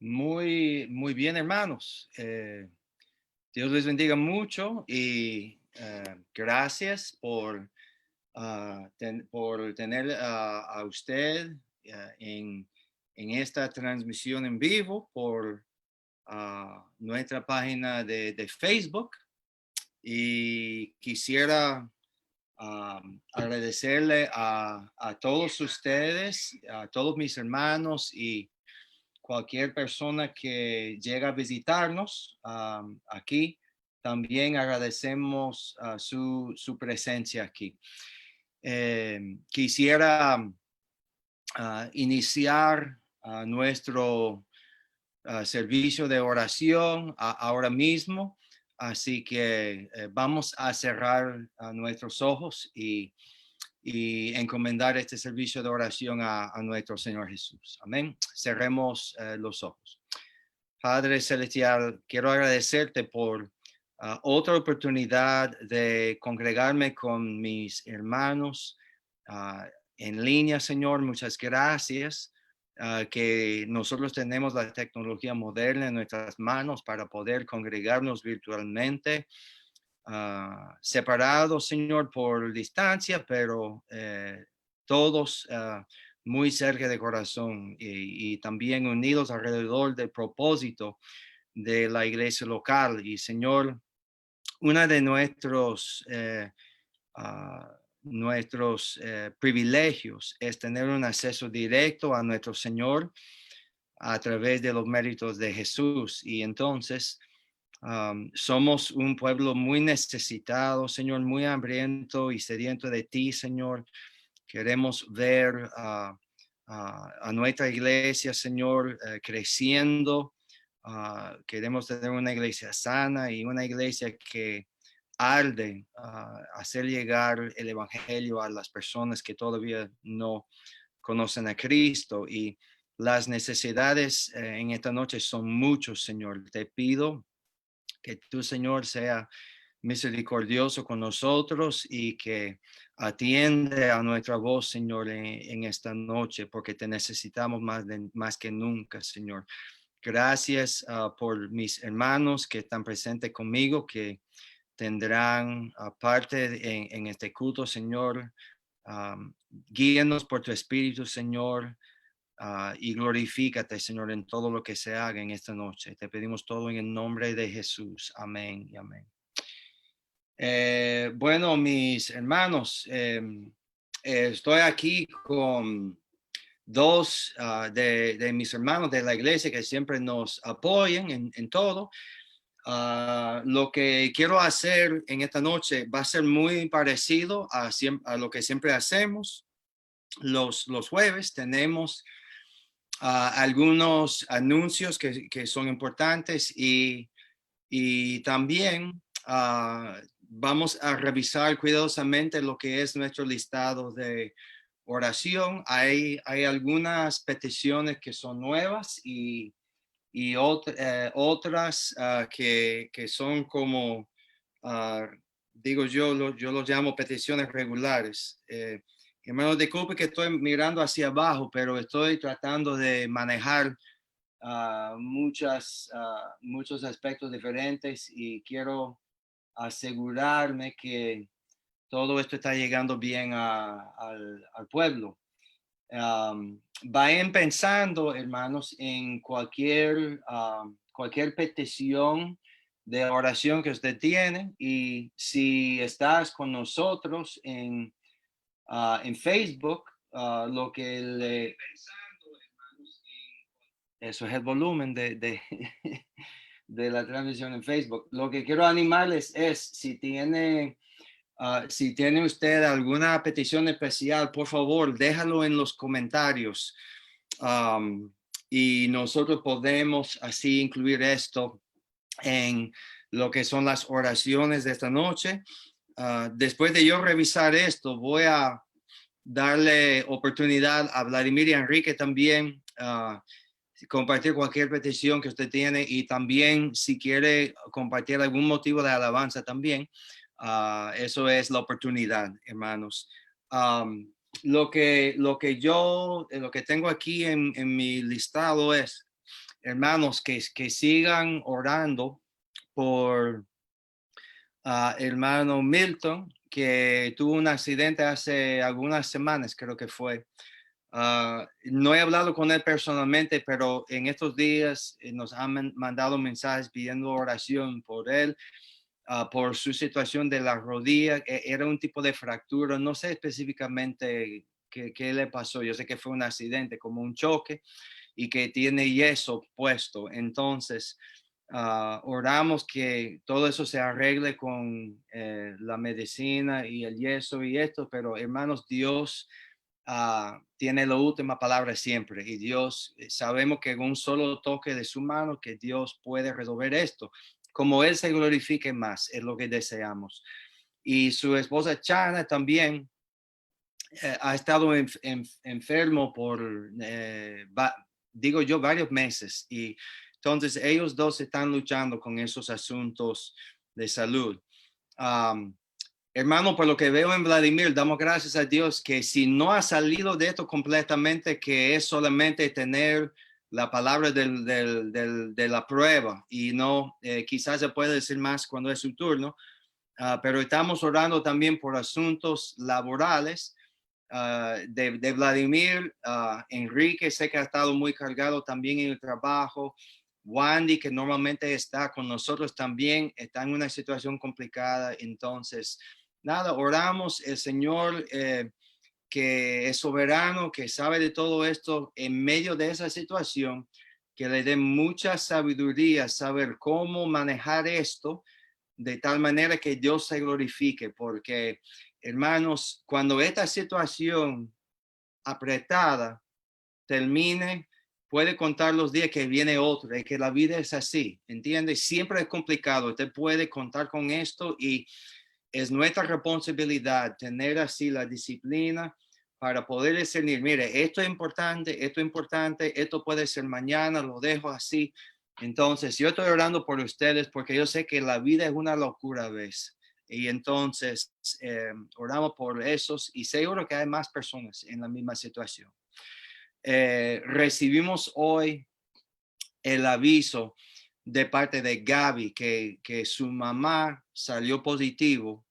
Muy bien, hermanos. Dios les bendiga mucho y gracias por tener a usted en esta transmisión en vivo por nuestra página de Facebook. Y quisiera agradecerle a todos ustedes, a todos mis hermanos y cualquier persona que llega a visitarnos aquí. También agradecemos su presencia aquí. Quisiera iniciar nuestro servicio de oración ahora mismo. Así que vamos a cerrar nuestros ojos y encomendar este servicio de oración a nuestro Señor Jesús. Amén. Cerremos los ojos. Padre Celestial, quiero agradecerte por otra oportunidad de congregarme con mis hermanos en línea, Señor. Muchas gracias. Que nosotros tenemos la tecnología moderna en nuestras manos para poder congregarnos virtualmente. Separados, Señor, por distancia, pero todos muy cerca de corazón y también unidos alrededor del propósito de la iglesia local. Y, Señor, una de nuestros privilegios es tener un acceso directo a nuestro Señor a través de los méritos de Jesús. Y entonces, somos un pueblo muy necesitado, Señor, muy hambriento y sediento de ti, Señor. Queremos ver a nuestra iglesia, Señor, creciendo. Queremos tener una iglesia sana y una iglesia que arde hacer llegar el evangelio a las personas que todavía no conocen a Cristo. Y las necesidades en esta noche son muchos, Señor. Te pido que tú, Señor, sea misericordioso con nosotros y que atiende a nuestra voz, Señor, en esta noche, porque te necesitamos más que nunca, Señor. Gracias por mis hermanos que están presentes conmigo, que tendrán parte en este culto, Señor. Guíanos por tu Espíritu, Señor. Y glorifícate, Señor, en todo lo que se haga en esta noche. Te pedimos todo en el nombre de Jesús. Amén y amén. Bueno, mis hermanos, estoy aquí con dos de mis hermanos de la iglesia que siempre nos apoyan en todo. Lo que quiero hacer en esta noche va a ser muy parecido a lo que siempre hacemos. Los jueves tenemos algunos anuncios que son importantes y también vamos a revisar cuidadosamente lo que es nuestro listado de oración. Hay algunas peticiones que son nuevas y otras que son como, digo yo los llamo peticiones regulares. Hermano, disculpe que estoy mirando hacia abajo, pero estoy tratando de manejar muchos aspectos diferentes y quiero asegurarme que todo esto está llegando bien al pueblo. Vayan pensando, hermanos, en cualquier petición de oración que usted tiene, y si estás con nosotros en Facebook, lo que le... Eso es el volumen de la transmisión en Facebook. Lo que quiero animarles es, si tiene usted alguna petición especial, por favor, déjalo en los comentarios. Y nosotros podemos así incluir esto en lo que son las oraciones de esta noche. Después de yo revisar esto, voy a darle oportunidad a Vladimir y a Enrique también compartir cualquier petición que usted tiene, y también si quiere compartir algún motivo de alabanza también. Eso es la oportunidad, hermanos. Lo que tengo aquí en mi listado es hermanos, que sigan orando por hermano Milton, que tuvo un accidente hace algunas semanas, creo que fue. No he hablado con él personalmente, pero en estos días nos han mandado mensajes pidiendo oración por él, por su situación de la rodilla. Era un tipo de fractura, no sé específicamente qué le pasó. Yo sé que fue un accidente, como un choque, y que tiene yeso puesto. Entonces, oramos que todo eso se arregle con la medicina y el yeso y esto, pero hermanos, Dios tiene la última palabra siempre, y Dios, sabemos que con un solo toque de su mano, que Dios puede resolver esto. Como Él se glorifique más, es lo que deseamos. Y su esposa Chana también ha estado enfermo por, digo yo, varios meses. Y entonces ellos dos están luchando con esos asuntos de salud. Um, Hermano, por lo que veo en Vladimir, damos gracias a Dios que si no ha salido de esto completamente, que es solamente tener la palabra de la prueba y no, quizás se puede decir más cuando es su turno, pero estamos orando también por asuntos laborales de Vladimir. Enrique sé que ha estado muy cargado también en el trabajo. Wandy, que normalmente está con nosotros también, está en una situación complicada. Entonces, nada, oramos el Señor que es soberano, que sabe de todo esto en medio de esa situación, que le dé mucha sabiduría, saber cómo manejar esto de tal manera que Dios se glorifique, porque hermanos, cuando esta situación apretada termine, puede contar los días que viene otro, y que la vida es así, ¿entiende? Siempre es complicado, usted puede contar con esto y es nuestra responsabilidad tener así la disciplina para poder discernir, mire, esto es importante, esto puede ser mañana, lo dejo así. Entonces, yo estoy orando por ustedes porque yo sé que la vida es una locura a veces. Y entonces, oramos por esos y seguro que hay más personas en la misma situación. Recibimos hoy el aviso de parte de Gaby que su mamá salió positivo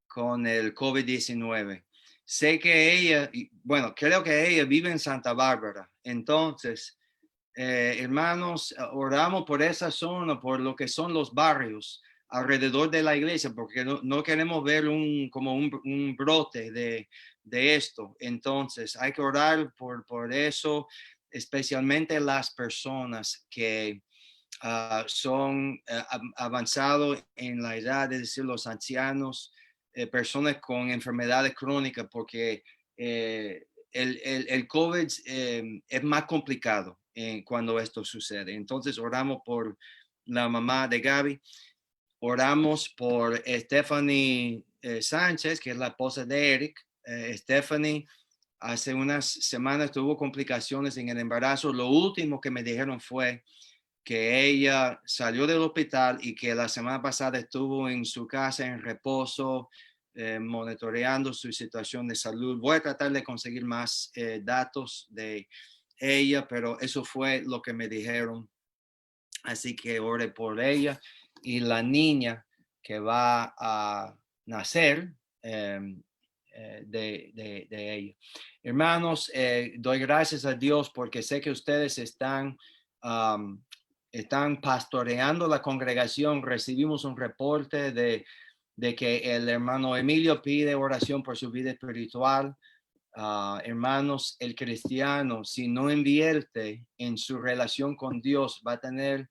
con el COVID-19. Sé que ella, bueno, creo que ella vive en Santa Bárbara. Entonces, hermanos, oramos por esa zona, por lo que son los barrios alrededor de la iglesia, porque no queremos ver como un brote de esto. Entonces, hay que orar por eso, especialmente las personas que son avanzados en la edad, es decir, los ancianos, personas con enfermedades crónicas, porque el COVID es más complicado cuando esto sucede. Entonces oramos por la mamá de Gaby, oramos por Stephanie Sánchez, que es la esposa de Eric. Stephanie hace unas semanas tuvo complicaciones en el embarazo. Lo último que me dijeron fue que ella salió del hospital y que la semana pasada estuvo en su casa en reposo, monitoreando su situación de salud. Voy a tratar de conseguir más datos de ella, pero eso fue lo que me dijeron. Así que ore por ella y la niña que va a nacer de ella. Hermanos, doy gracias a Dios porque sé que ustedes están pastoreando la congregación. Recibimos un reporte de que el hermano Emilio pide oración por su vida espiritual. Hermanos, el cristiano, si no invierte en su relación con Dios, va a tener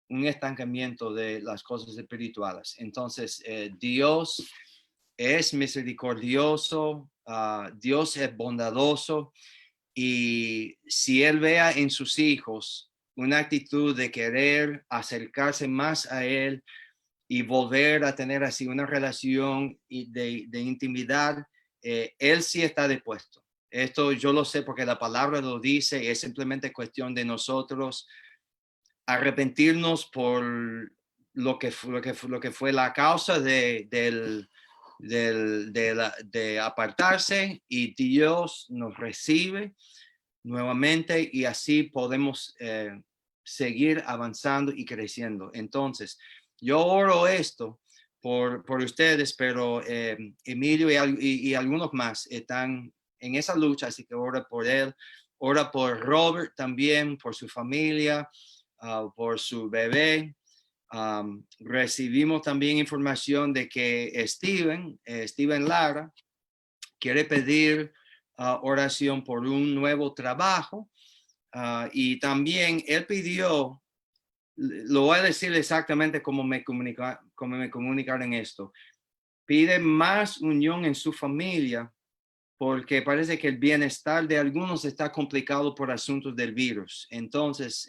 un estancamiento de las cosas espirituales. Entonces, Dios es misericordioso, Dios es bondadoso, y si Él vea en sus hijos una actitud de querer acercarse más a Él y volver a tener así una relación de intimidad, Él sí está dispuesto. Esto yo lo sé porque la palabra lo dice, es simplemente cuestión de nosotros arrepentirnos por lo que fue la causa de apartarse, y Dios nos recibe nuevamente y así podemos seguir avanzando y creciendo. Entonces, yo oro esto por ustedes, pero Emilio y algunos más están en esa lucha, así que ora por él. Ora por Robert también, por su familia, por su bebé. Recibimos también información de que Steven Lara, quiere pedir oración por un nuevo trabajo. Y también él pidió, lo voy a decir exactamente cómo me comunicaron esto. Pide más unión en su familia porque parece que el bienestar de algunos está complicado por asuntos del virus. Entonces,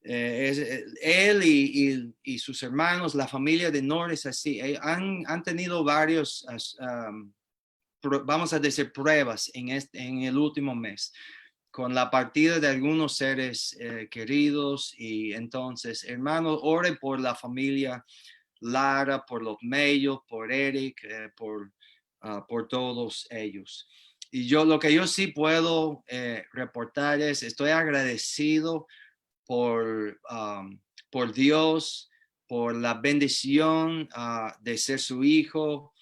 él y sus hermanos, la familia de Norris, así, han tenido varios, vamos a decir, pruebas en el último mes, con la partida de algunos seres queridos. Y entonces, hermanos, ore por la familia Lara, por los Mello, por Eric, por todos ellos. Y lo que yo sí puedo reportar es, estoy agradecido por Dios, por la bendición de ser su hijo,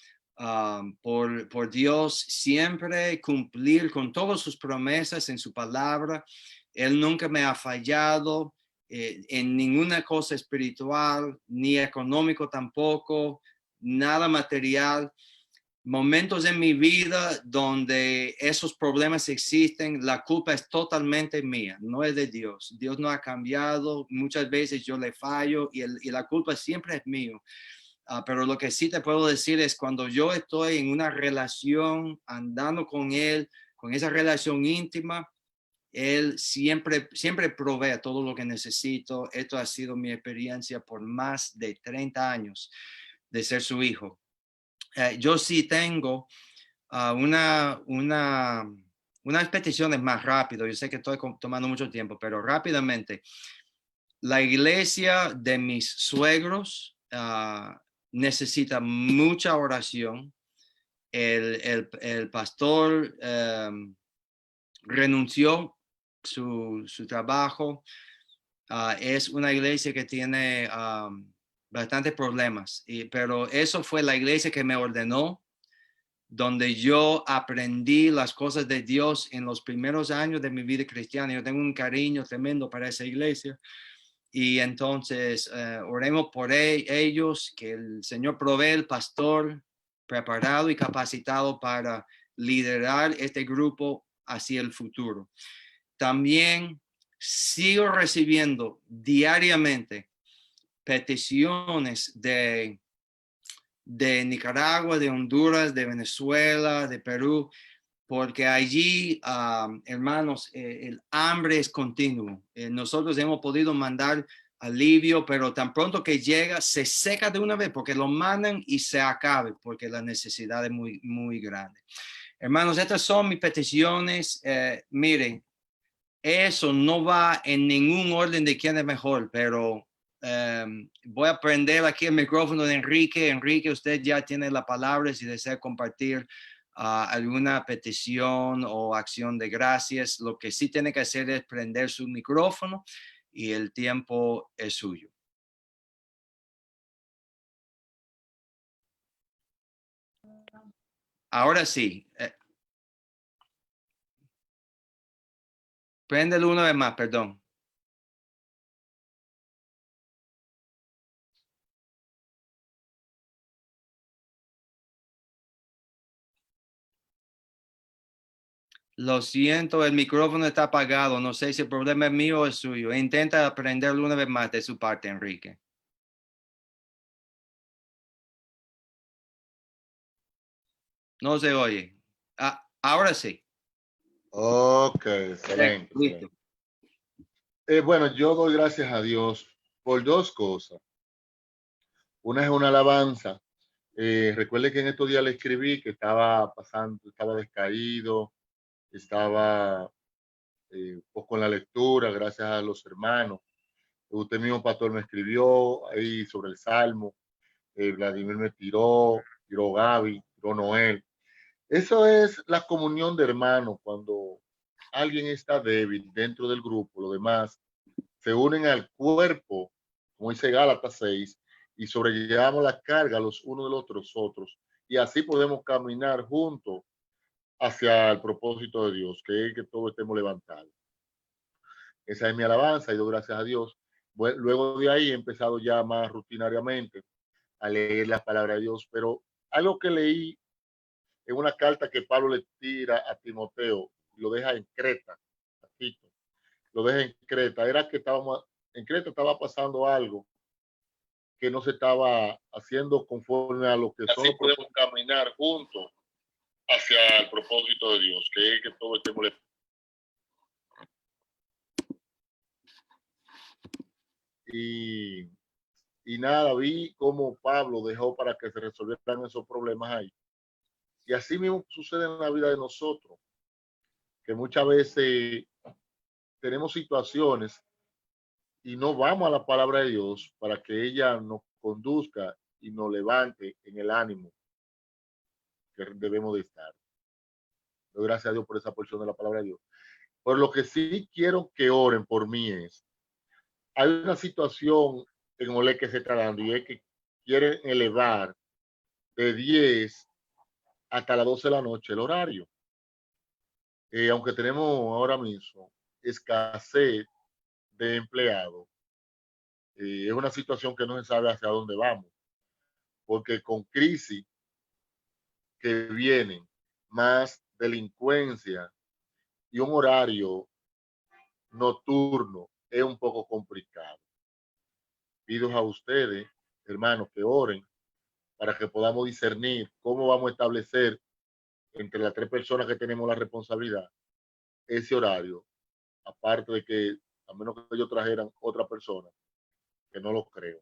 por Dios siempre cumplir con todas sus promesas en su palabra. Él nunca me ha fallado en ninguna cosa espiritual, ni económico tampoco, nada material. Momentos en mi vida donde esos problemas existen, la culpa es totalmente mía, no es de Dios. Dios no ha cambiado, muchas veces yo le fallo y la culpa siempre es mío. Pero lo que sí te puedo decir es cuando yo estoy en una relación, andando con Él, con esa relación íntima, Él siempre provee todo lo que necesito. Esto ha sido mi experiencia por más de 30 años de ser su hijo. Yo sí tengo unas peticiones más rápido. Yo sé que estoy tomando mucho tiempo, pero rápidamente. La iglesia de mis suegros necesita mucha oración. El pastor renunció su trabajo. Es una iglesia que tiene bastantes problemas, pero eso fue la iglesia que me ordenó, donde yo aprendí las cosas de Dios en los primeros años de mi vida cristiana. Yo tengo un cariño tremendo para esa iglesia. Y entonces oremos por ellos, que el Señor provee el pastor preparado y capacitado para liderar este grupo hacia el futuro. También sigo recibiendo diariamente peticiones de Nicaragua, de Honduras, de Venezuela, de Perú, porque allí, hermanos, el hambre es continuo. Nosotros hemos podido mandar alivio, pero tan pronto que llega, se seca de una vez porque lo mandan y se acabe, porque la necesidad es muy, muy grande. Hermanos, estas son mis peticiones. Miren, eso no va en ningún orden de quién es mejor, pero voy a prender aquí el micrófono de Enrique. Enrique, usted ya tiene la palabra si desea compartir alguna petición o acción de gracias. Lo que sí tiene que hacer es prender su micrófono y el tiempo es suyo. Ahora sí. Préndelo una vez más, perdón. Lo siento, el micrófono está apagado. No sé si el problema es mío o es suyo. Intenta prenderlo una vez más de su parte, Enrique. No se oye. Ahora sí. Ok, excelente. Listo. Bueno, yo doy gracias a Dios por dos cosas. Una es una alabanza. Recuerde que en estos días le escribí que estaba pasando, estaba descaído, estaba poco en la lectura, gracias a los hermanos. Usted mismo, pastor, me escribió ahí sobre el Salmo. Vladimir me tiró Gaby, tiró Noel. Eso es la comunión de hermanos, cuando alguien está débil dentro del grupo, los demás se unen al cuerpo, como dice Gálatas 6, y sobrellevamos la carga los unos de los otros, y así podemos caminar juntos hacia el propósito de Dios, que es que todos estemos levantados. Esa es mi alabanza y doy gracias a Dios. Luego de ahí he empezado ya más rutinariamente a leer la palabra de Dios, pero algo que leí en una carta que Pablo le tira a Timoteo, lo deja en Creta, a Tito, lo deja en Creta, era que estábamos, en Creta estaba pasando algo que no se estaba haciendo conforme a lo que así solo podemos caminar juntos hacia el propósito de Dios, que es que todo estemos. Y, y nada, vi cómo Pablo dejó para que se resolvieran esos problemas ahí. Y así mismo sucede en la vida de nosotros, que muchas veces tenemos situaciones y no vamos a la palabra de Dios para que ella nos conduzca y nos levante en el ánimo que debemos de estar. Doy gracias a Dios por esa porción de la palabra de Dios. Por lo que sí quiero que oren por mí es, hay una situación en Olé que se está dando y es que quieren elevar de 10 hasta las 12 de la noche el horario. Aunque tenemos ahora mismo escasez de empleados, es una situación que no se sabe hacia dónde vamos, porque con crisis que vienen, más delincuencia y un horario nocturno, es un poco complicado. Pido a ustedes, hermanos, que oren para que podamos discernir cómo vamos a establecer entre las tres personas que tenemos la responsabilidad ese horario, aparte de que a menos que ellos trajeran otra persona, que no lo creo.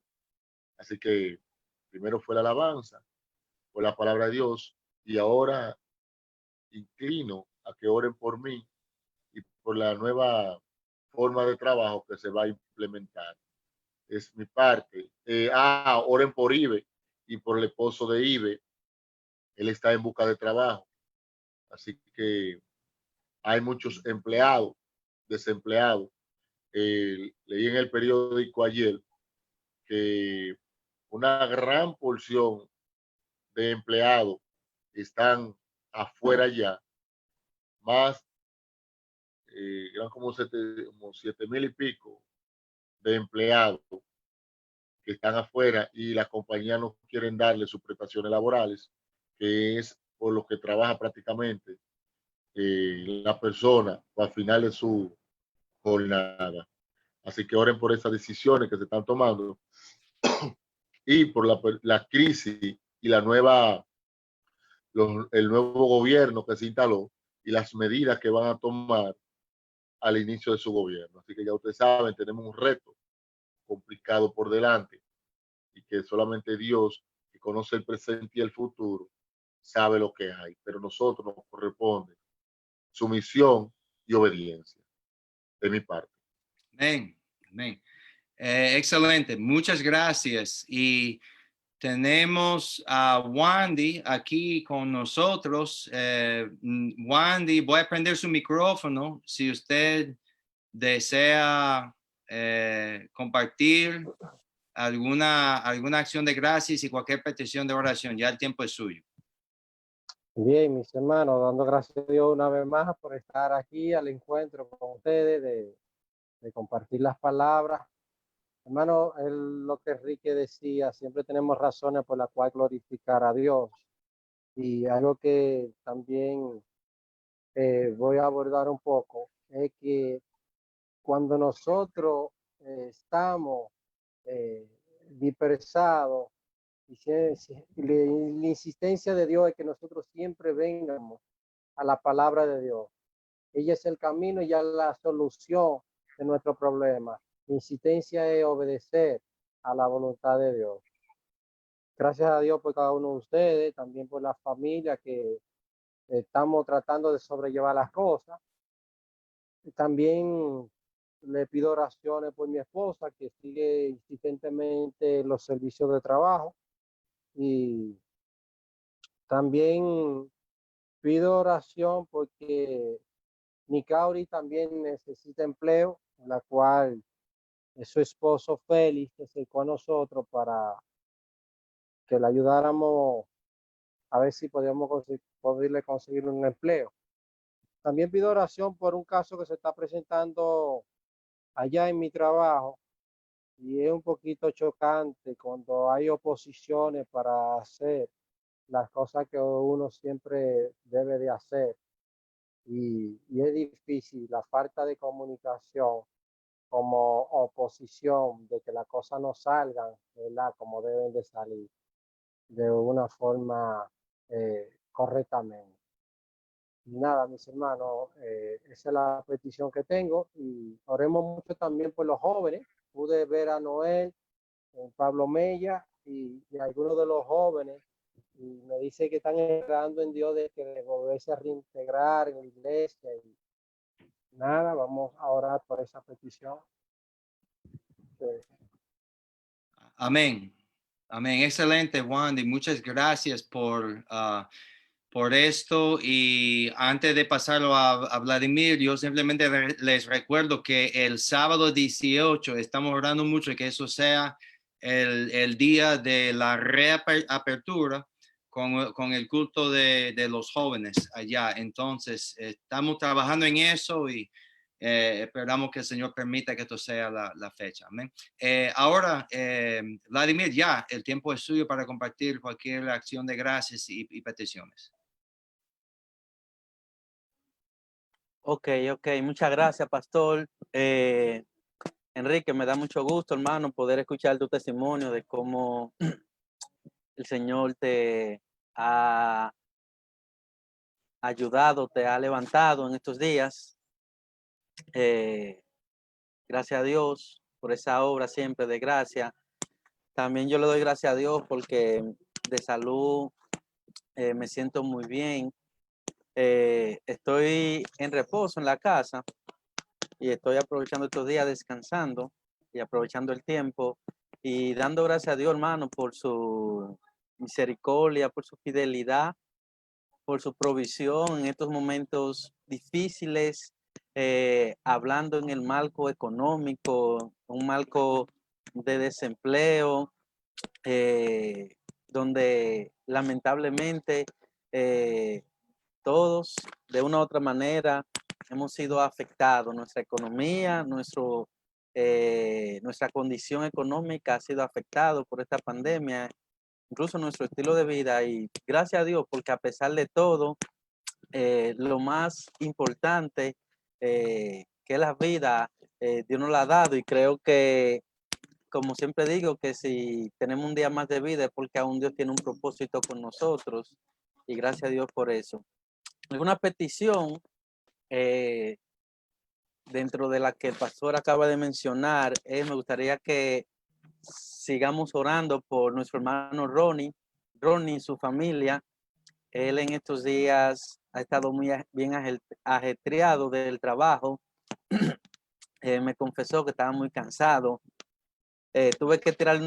Así que primero fue la alabanza, fue la palabra de Dios, y ahora inclino a que oren por mí y por la nueva forma de trabajo que se va a implementar. Es mi parte. Oren por Ibe y por el esposo de Ibe. Él está en busca de trabajo. Así que hay muchos empleados, desempleados. Leí en el periódico ayer que una gran porción de empleados están afuera ya, más, eran como 7,000 y pico de empleados que están afuera y la compañía no quieren darle sus prestaciones laborales, que es por lo que trabaja prácticamente la persona al final de su jornada. Así que oren por esas decisiones que se están tomando y por la crisis y el nuevo gobierno que se instaló y las medidas que van a tomar al inicio de su gobierno. Así que ya ustedes saben, tenemos un reto complicado por delante y que solamente Dios, que conoce el presente y el futuro, sabe lo que hay. Pero nosotros nos corresponde sumisión y obediencia de mi parte. Amén. Amén. Excelente. Muchas gracias. Y tenemos a Wandy aquí con nosotros. Wandy, voy a prender su micrófono. Si usted desea compartir alguna acción de gracias y cualquier petición de oración, ya el tiempo es suyo. Bien, mis hermanos, dando gracias a Dios una vez más por estar aquí al encuentro con ustedes, de compartir las palabras. Hermano, lo que Enrique decía, siempre tenemos razones por las cuales glorificar a Dios. Y algo que también voy a abordar un poco es que cuando nosotros estamos eh, dispersados, la insistencia de Dios es que nosotros siempre vengamos a la palabra de Dios. Ella es el camino y ya la solución de nuestro problema. Mi insistencia es obedecer a la voluntad de Dios. Gracias a Dios por cada uno de ustedes, también por la familia que estamos tratando de sobrellevar las cosas. También le pido oraciones por mi esposa que sigue insistentemente en los servicios de trabajo, y también pido oración porque Nicauri también necesita empleo, la cual su esposo Félix, que se acercó a nosotros para que le ayudáramos a ver si podíamos poderle conseguir un empleo. También pido oración por un caso que se está presentando allá en mi trabajo y es un poquito chocante cuando hay oposiciones para hacer las cosas que uno siempre debe de hacer. Y es difícil la falta de comunicación como oposición de que las cosas no salgan, ¿verdad? Como deben de salir de una forma correctamente. Y nada, mis hermanos, esa es la petición que tengo y oremos mucho también por los jóvenes. Pude ver a Noel, Pablo Mella y algunos de los jóvenes y me dice que están esperando en Dios de que volverse a reintegrar en la iglesia y nada, vamos a orar por esa petición. Amén. Amén. Excelente, Wandy. Muchas gracias por esto. Y antes de pasarlo a Vladimir, yo simplemente les recuerdo que el sábado 18 estamos orando mucho que eso sea el día de la reapertura con el culto de los jóvenes allá. Entonces, estamos trabajando en eso y esperamos que el Señor permita que esto sea la fecha. Amén. Ahora, Vladimir, ya el tiempo es suyo para compartir cualquier acción de gracias y peticiones. Ok, muchas gracias, pastor. Enrique, me da mucho gusto, hermano, poder escuchar tu testimonio de cómo el Señor te ha ayudado, te ha levantado en estos días. Gracias a Dios por esa obra siempre de gracia. También yo le doy gracias a Dios porque de salud me siento muy bien. Estoy en reposo en la casa y estoy aprovechando estos días descansando y aprovechando el tiempo y dando gracias a Dios, hermano, por su misericordia, por su fidelidad, por su provisión en estos momentos difíciles, hablando en el marco económico, un marco de desempleo, donde lamentablemente todos de una u otra manera hemos sido afectados, nuestra economía, nuestra condición económica ha sido afectada por esta pandemia, incluso nuestro estilo de vida y gracias a Dios porque a pesar de todo, lo más importante que es la vida, Dios nos la ha dado y creo que como siempre digo que si tenemos un día más de vida es porque aún Dios tiene un propósito con nosotros y gracias a Dios por eso. Alguna petición dentro de la que el pastor acaba de mencionar, me gustaría que sigamos orando por nuestro hermano Ronnie y su familia. Él en estos días ha estado muy bien ajetreado del trabajo. Me confesó que estaba muy cansado. Tuve que tirar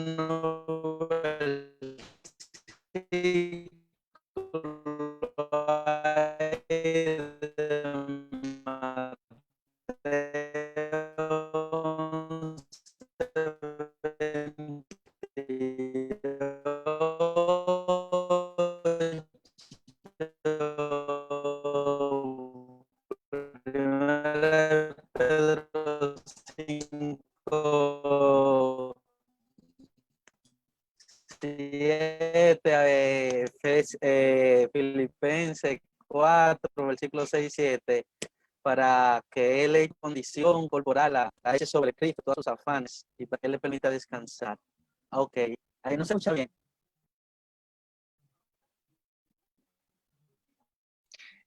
Pedro 5, 7, Filipenses 4, versículo 6 y 7, para que él en condición corporal a ese sobre Cristo todos sus afanes y para que él le permita descansar. Ok, ahí no se escucha bien.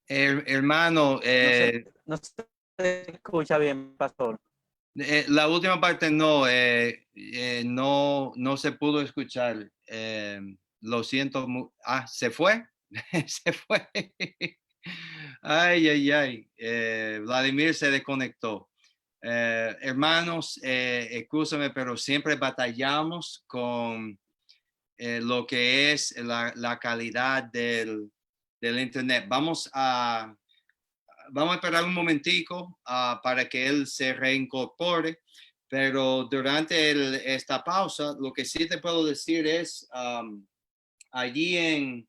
Hermano, No se escucha bien, pastor. la última parte no, no se pudo escuchar. Lo siento. Se fue. Se fue. Ay. Vladimir se desconectó. Hermanos, escúchame, pero siempre batallamos con lo que es la calidad del internet. Vamos a esperar un momentico para que él se reincorpore, pero durante esta pausa, lo que sí te puedo decir es, allí en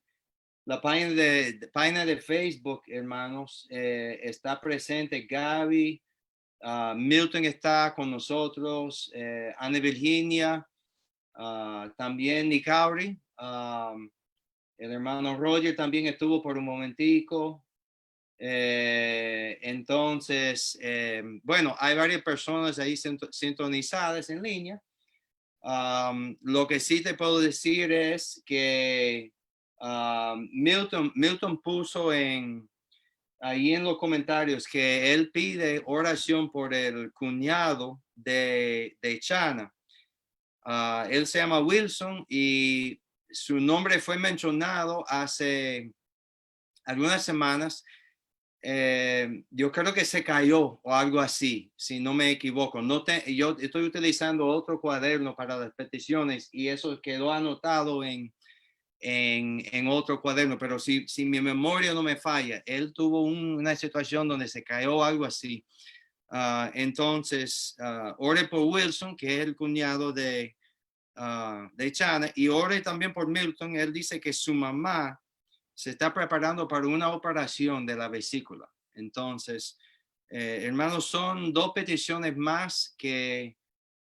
la página de Facebook, hermanos, está presente Gaby, Milton está con nosotros, Ana Virginia, también Nicauri, el hermano Roger también estuvo por un momentico. Entonces, bueno, hay varias personas ahí sintonizadas en línea. Lo que sí te puedo decir es que Milton puso ahí en los comentarios que él pide oración por el cuñado de Chana. Él se llama Wilson y su nombre fue mencionado hace algunas semanas. Yo creo que se cayó o algo así, si no me equivoco. Yo estoy utilizando otro cuaderno para las peticiones y eso quedó anotado en otro cuaderno, pero si mi memoria no me falla, él tuvo una situación donde se cayó algo así. Entonces, ore por Wilson, que es el cuñado de Chana, y ore también por Milton. Él dice que su mamá se está preparando para una operación de la vesícula. Entonces, hermanos, son dos peticiones más que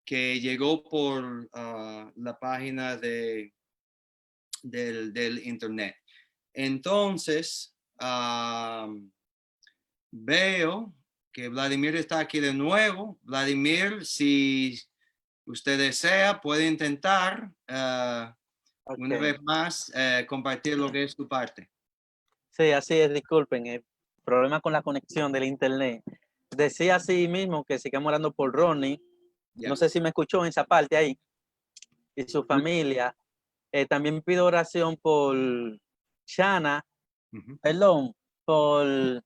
llegó por la página del internet. Entonces, veo que Vladimir está aquí de nuevo. Vladimir, si usted desea, puede intentar una vez más compartir lo que es tu parte. Sí, así es, disculpen, el problema con la conexión del internet. Decía así mismo que sigamos orando por Ronnie. Yeah. No sé si me escuchó en esa parte ahí. Y su familia. También pido oración por Shana, perdón, por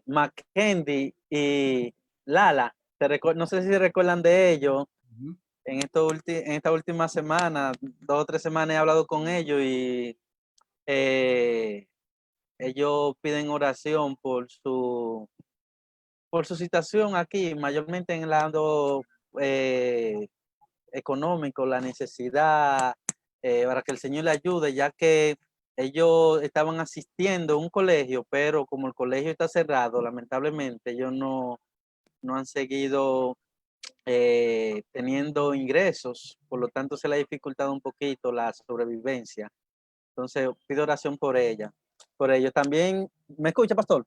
Mackendy y Lala. No sé si recuerdan de ellos. En esta última semana, 2 o 3 semanas he hablado con ellos y ellos piden oración por su situación aquí, mayormente en el lado económico, la necesidad, para que el Señor le ayude, ya que ellos estaban asistiendo a un colegio, pero como el colegio está cerrado, lamentablemente ellos no han seguido teniendo ingresos, por lo tanto se le ha dificultado un poquito la sobrevivencia. Entonces pido oración por ella, por ellos. También, ¿me escucha, pastor?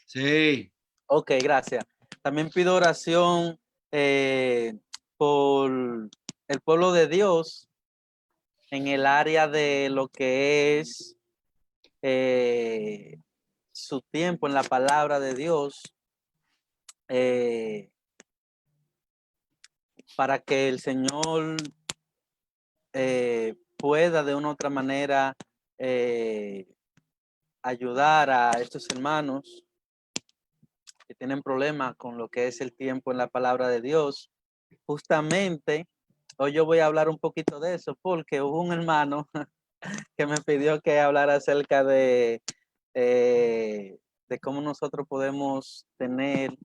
Sí. Ok, gracias. También pido oración por el pueblo de Dios en el área de lo que es su tiempo en la palabra de Dios, para que el Señor pueda de una u otra manera ayudar a estos hermanos que tienen problemas con lo que es el tiempo en la palabra de Dios. Justamente hoy yo voy a hablar un poquito de eso porque hubo un hermano que me pidió que hablara acerca de cómo nosotros podemos tener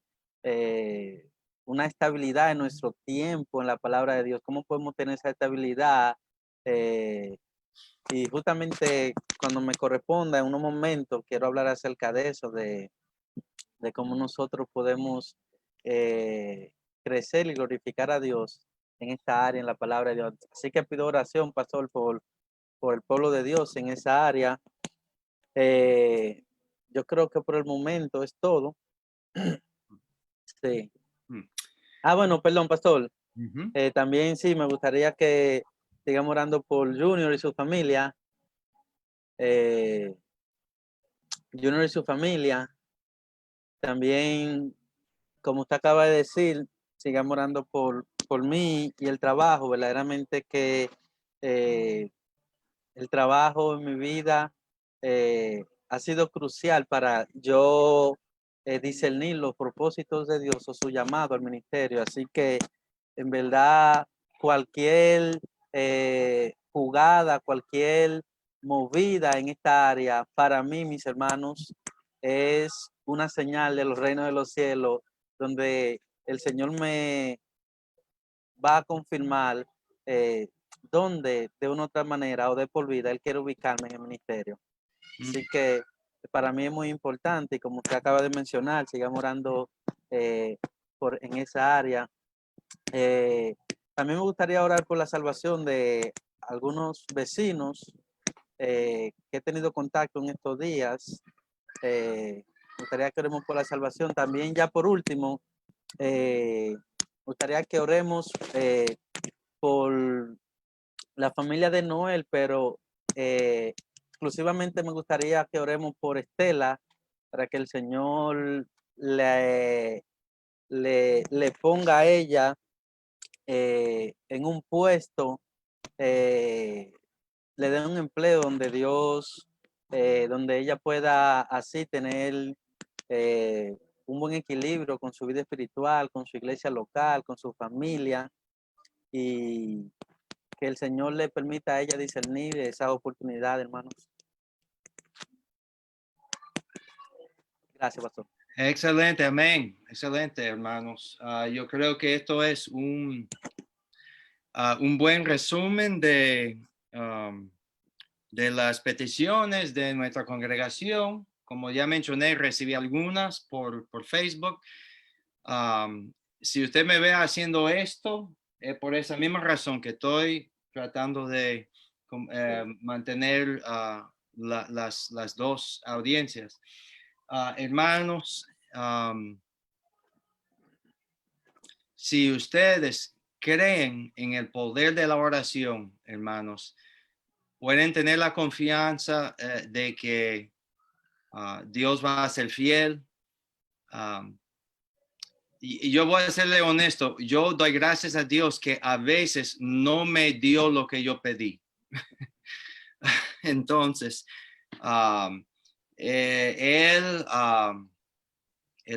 una estabilidad en nuestro tiempo en la palabra de Dios, cómo podemos tener esa estabilidad. Y justamente cuando me corresponda en unos momentos quiero hablar acerca de eso, de cómo nosotros podemos crecer y glorificar a Dios en esta área, en la palabra de Dios. Así que pido oración, pastor, por el pueblo de Dios en esa área. Yo creo que por el momento es todo. Sí. Bueno, perdón, pastor. También sí, me gustaría que sigamos orando por Junior y su familia. Junior y su familia. También, como usted acaba de decir, sigamos orando por mí y el trabajo. Verdaderamente que el trabajo en mi vida ha sido crucial para yo discernir los propósitos de Dios o su llamado al ministerio. Así que, en verdad, cualquier jugada, cualquier movida en esta área, para mí, mis hermanos, es una señal de los reinos de los cielos, donde el Señor me va a confirmar dónde de una u otra manera o de por vida Él quiere ubicarme en el ministerio. Así que para mí es muy importante y como usted acaba de mencionar, sigamos orando en esa área. También me gustaría orar por la salvación de algunos vecinos que he tenido contacto en estos días. Me gustaría que oremos por la salvación. También ya por último, me gustaría que oremos por la familia de Noel, pero exclusivamente me gustaría que oremos por Estela para que el Señor le ponga a ella en un puesto, le dé un empleo donde Dios, donde ella pueda así tener un buen equilibrio con su vida espiritual, con su iglesia local, con su familia, y que el Señor le permita a ella discernir esa oportunidad, hermanos. Gracias, pastor. Excelente, amén. Excelente, hermanos. Yo creo que esto es un buen resumen de las peticiones de nuestra congregación. Como ya mencioné, recibí algunas por Facebook. Si usted me ve haciendo esto, es por esa misma razón que estoy tratando de mantener las dos audiencias. Hermanos, si ustedes creen en el poder de la oración, hermanos, pueden tener la confianza de que Dios va a ser fiel. Y yo voy a serle honesto, yo doy gracias a Dios que a veces no me dio lo que yo pedí. Entonces, Él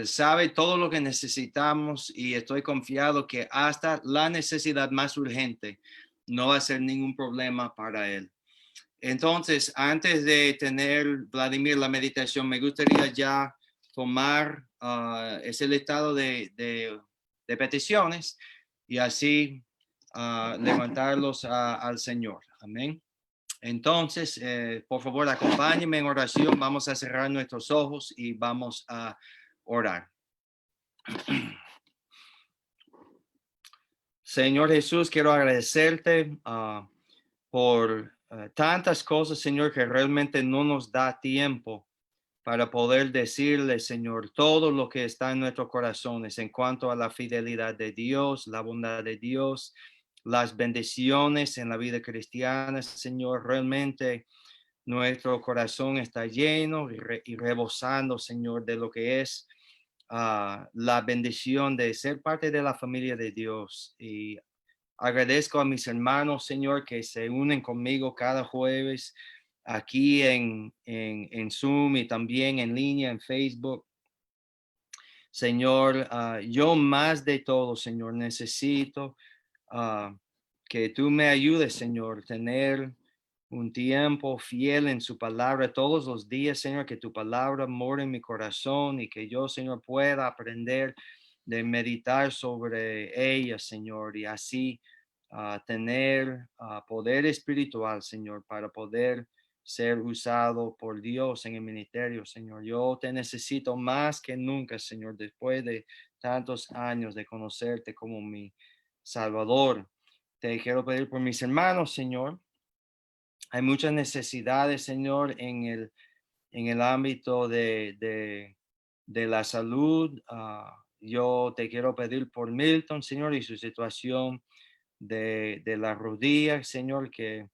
sabe todo lo que necesitamos y estoy confiado que hasta la necesidad más urgente no va a ser ningún problema para Él. Entonces, antes de tener, Vladimir, la meditación, me gustaría ya tomar ese listado de peticiones y así levantarlos al Señor. Amén. Entonces, por favor, acompáñenme en oración. Vamos a cerrar nuestros ojos y vamos a orar. Señor Jesús, quiero agradecerte por tantas cosas, Señor, que realmente no nos da tiempo para poder decirle, Señor, todo lo que está en nuestros corazones en cuanto a la fidelidad de Dios, la bondad de Dios, las bendiciones en la vida cristiana, Señor. Realmente nuestro corazón está lleno y rebosando, Señor, de lo que es la bendición de ser parte de la familia de Dios. Y agradezco a mis hermanos, Señor, que se unen conmigo cada jueves aquí en Zoom y también en línea en Facebook. Señor, yo más de todo, Señor, necesito que tú me ayudes, Señor, tener un tiempo fiel en su palabra todos los días, Señor, que tu palabra more en mi corazón y que yo, Señor, pueda aprender de meditar sobre ella, Señor, y así tener poder espiritual, Señor, para poder ser usado por Dios en el ministerio, Señor. Yo te necesito más que nunca, Señor, después de tantos años de conocerte como mi Salvador. Te quiero pedir por mis hermanos, Señor. Hay muchas necesidades, Señor, en el ámbito de la salud. Yo te quiero pedir por Milton, Señor, y su situación de la rodilla, Señor, que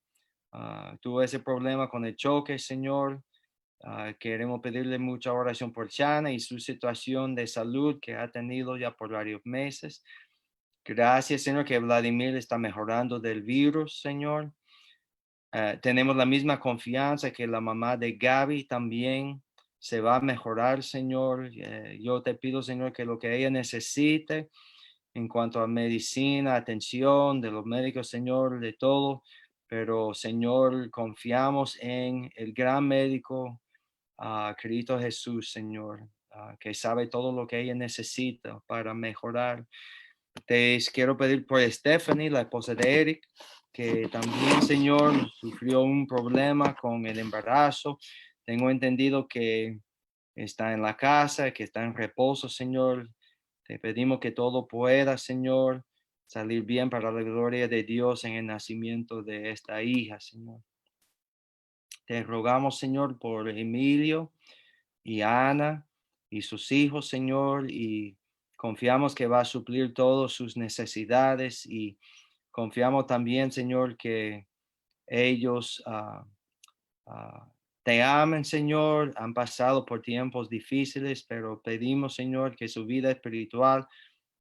tuvo ese problema con el choque, Señor. Queremos pedirle mucha oración por Chana y su situación de salud que ha tenido ya por varios meses. Gracias, Señor, que Vladimir está mejorando del virus, Señor. Tenemos la misma confianza que la mamá de Gaby también se va a mejorar, Señor. Yo te pido, Señor, que lo que ella necesite en cuanto a medicina, atención de los médicos, Señor, de todo. Pero, Señor, confiamos en el gran médico, Cristo Jesús, Señor, que sabe todo lo que ella necesita para mejorar. Te quiero pedir por Stephanie, la esposa de Eric, que también, Señor, sufrió un problema con el embarazo. Tengo entendido que está en la casa, que está en reposo, Señor. Te pedimos que todo pueda, Señor, salir bien para la gloria de Dios en el nacimiento de esta hija, Señor. Te rogamos, Señor, por Emilio y Ana y sus hijos, Señor, y confiamos que va a suplir todas sus necesidades y confiamos también, Señor, que ellos ah, te amen, Señor, han pasado por tiempos difíciles, pero pedimos, Señor, que su vida espiritual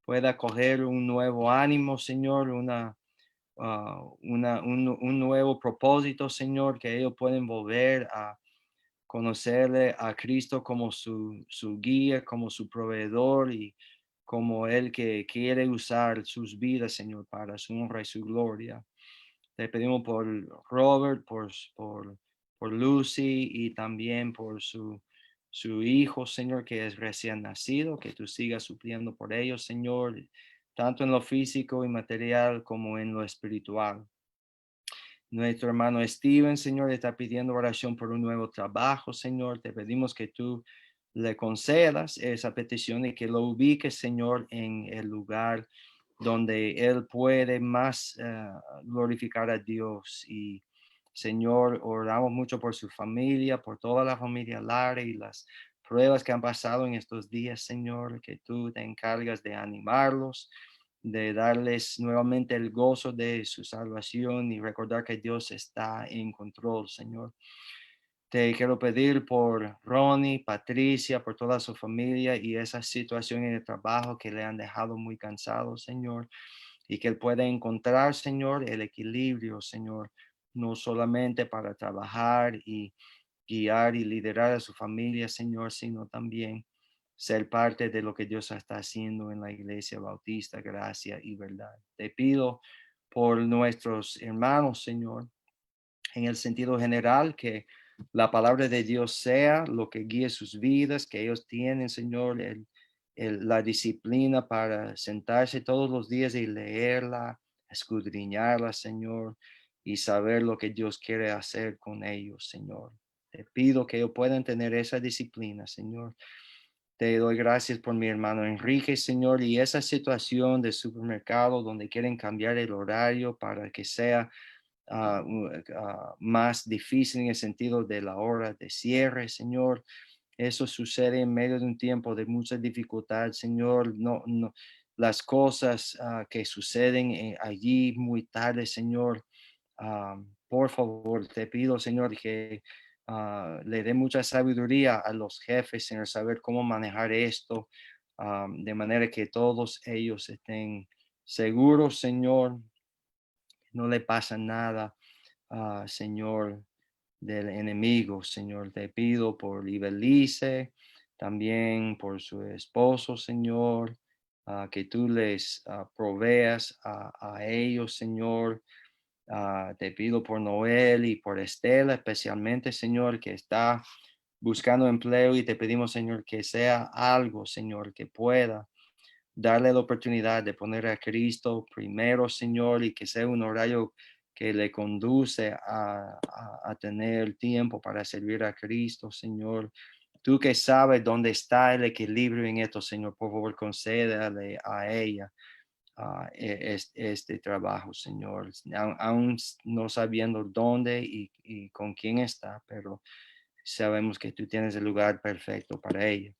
pueda coger un nuevo ánimo, Señor, un nuevo propósito, Señor, que ellos pueden volver a conocerle a Cristo como su guía, como su proveedor y como el que quiere usar sus vidas, Señor, para su honra y su gloria. Te pedimos por Robert, por Lucy y también por su hijo, Señor, que es recién nacido, que tú sigas supliendo por ellos, Señor, tanto en lo físico y material como en lo espiritual. Nuestro hermano Steven, Señor, está pidiendo oración por un nuevo trabajo, Señor. Te pedimos que tú le concedas esa petición y que lo ubiques, Señor, en el lugar donde él puede más glorificar a Dios. Y, Señor, oramos mucho por su familia, por toda la familia Lara y las pruebas que han pasado en estos días, Señor, que tú te encargas de animarlos, de darles nuevamente el gozo de su salvación y recordar que Dios está en control, Señor. Te quiero pedir por Ronnie, Patricia, por toda su familia y esa situación en el trabajo que le han dejado muy cansado, Señor, y que él pueda encontrar, Señor, el equilibrio, Señor, no solamente para trabajar y guiar y liderar a su familia, Señor, sino también ser parte de lo que Dios está haciendo en la Iglesia Bautista, Gracia y Verdad. Te pido por nuestros hermanos, Señor, en el sentido general, que la palabra de Dios sea lo que guíe sus vidas, que ellos tienen, Señor, la disciplina para sentarse todos los días y leerla, escudriñarla, Señor, y saber lo que Dios quiere hacer con ellos, Señor. Te pido que ellos puedan tener esa disciplina, Señor. Te doy gracias por mi hermano Enrique, Señor, y esa situación de supermercado donde quieren cambiar el horario para que sea más difícil en el sentido de la hora de cierre, Señor. Eso sucede en medio de un tiempo de mucha dificultad, Señor. No, las cosas que suceden allí muy tarde, Señor. Por favor, te pido, Señor, que le dé mucha sabiduría a los jefes, Señor, saber cómo manejar esto, de manera que todos ellos estén seguros, Señor, no le pasa nada, Señor, del enemigo, Señor. Te pido por Ibelice, también por su esposo, Señor, que tú les proveas a ellos, Señor. Te pido por Noel y por Estela, especialmente, Señor, que está buscando empleo y te pedimos, Señor, que sea algo, Señor, que pueda darle la oportunidad de poner a Cristo primero, Señor, y que sea un horario que le conduce a tener tiempo para servir a Cristo, Señor. Tú que sabes dónde está el equilibrio en esto, Señor, por favor, concédale a ella este trabajo, Señor, aún no sabiendo dónde y con quién está, pero sabemos que tú tienes el lugar perfecto para ella.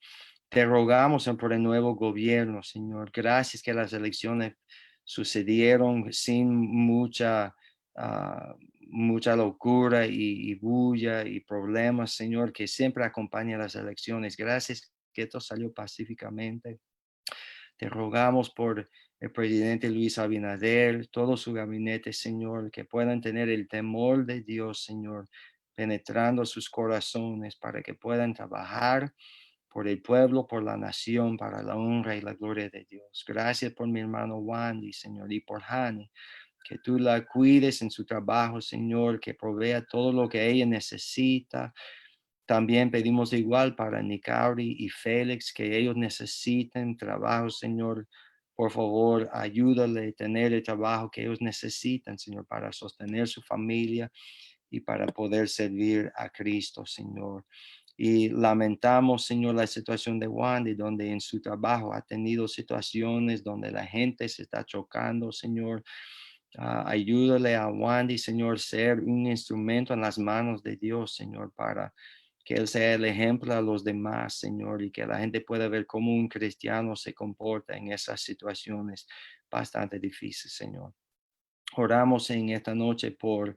Te rogamos por el nuevo gobierno, Señor. Gracias que las elecciones sucedieron sin mucha locura y bulla y problemas, Señor, que siempre acompaña las elecciones. Gracias que esto salió pacíficamente. Te rogamos por el presidente Luis Abinader, todo su gabinete, Señor, que puedan tener el temor de Dios, Señor, penetrando sus corazones para que puedan trabajar por el pueblo, por la nación, para la honra y la gloria de Dios. Gracias por mi hermano Wandy, Señor, y por Hani, que tú la cuides en su trabajo, Señor, que provea todo lo que ella necesita. También pedimos igual para Nicauri y Félix, que ellos necesiten trabajo, Señor. por favor, ayúdale a tener el trabajo que ellos necesitan, Señor, para sostener su familia y para poder servir a Cristo, Señor. Y lamentamos, Señor, la situación de Wandy, donde en su trabajo ha tenido situaciones donde la gente se está chocando, Señor. Ayúdale a Wandy, Señor, ser un instrumento en las manos de Dios, Señor, para que Él sea el ejemplo a los demás, Señor, y que la gente pueda ver cómo un cristiano se comporta en esas situaciones bastante difíciles, Señor. Oramos en esta noche por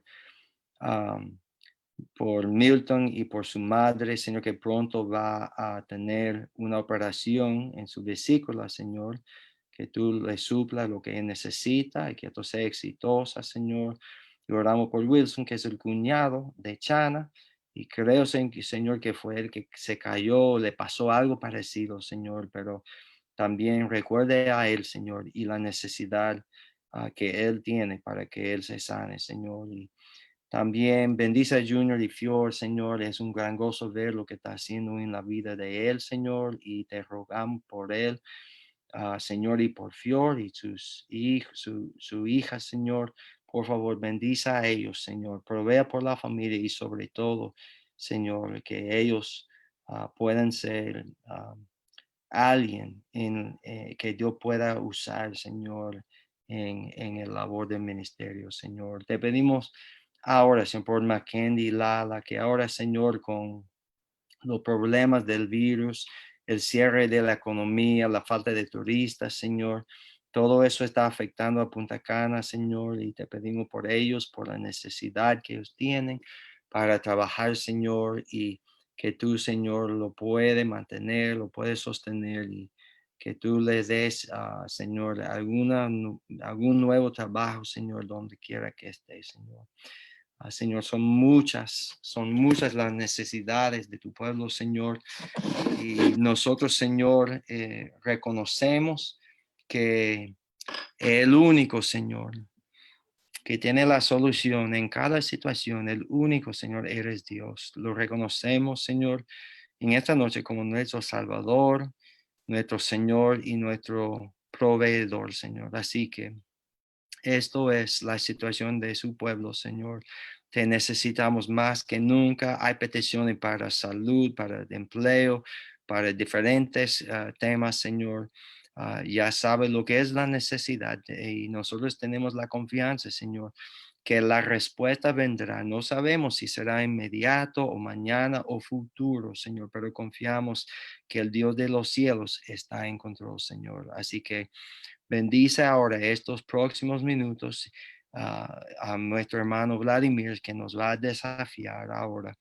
Milton y por su madre, Señor, que pronto va a tener una operación en su vesícula, Señor, que tú le supla lo que él necesita y que esto sea exitosa, Señor. Y oramos por Wilson, que es el cuñado de Chana, y creo, Señor, que fue el que se cayó, le pasó algo parecido, Señor, pero también recuerde a él, Señor, y la necesidad que él tiene para que él se sane, Señor. Y también bendice a Junior y Fior, Señor. Es un gran gozo ver lo que está haciendo en la vida de él, Señor, y te rogamos por él, Señor, y por Fior y sus hijos, su hija, Señor. Por favor, bendice a ellos, Señor. Provea por la familia y sobre todo, Señor, que ellos puedan ser alguien que Dios pueda usar, Señor, en el labor del ministerio, Señor. Te pedimos ahora, Señor, por Mackenzie y Lala, que ahora, Señor, con los problemas del virus, el cierre de la economía, la falta de turistas, Señor, todo eso está afectando a Punta Cana, Señor, y te pedimos por ellos, por la necesidad que ellos tienen para trabajar, Señor, y que tú, Señor, lo puedes mantener, lo puedes sostener y que tú les des, Señor, algún nuevo trabajo, Señor, donde quiera que esté, Señor. Señor, son muchas las necesidades de tu pueblo, Señor. Y nosotros, Señor, reconocemos que el único, Señor, que tiene la solución en cada situación, el único, Señor, eres Dios. Lo reconocemos, Señor, en esta noche como nuestro Salvador, nuestro Señor y nuestro proveedor, Señor. Así que esto es la situación de su pueblo, Señor. Te necesitamos más que nunca. Hay peticiones para salud, para empleo, para diferentes temas, Señor. Ya sabes lo que es la necesidad y nosotros tenemos la confianza, Señor, que la respuesta vendrá. No sabemos si será inmediato o mañana o futuro, Señor, pero confiamos que el Dios de los cielos está en control, Señor. Así que bendice ahora estos próximos minutos a nuestro hermano Vladimir, que nos va a desafiar ahora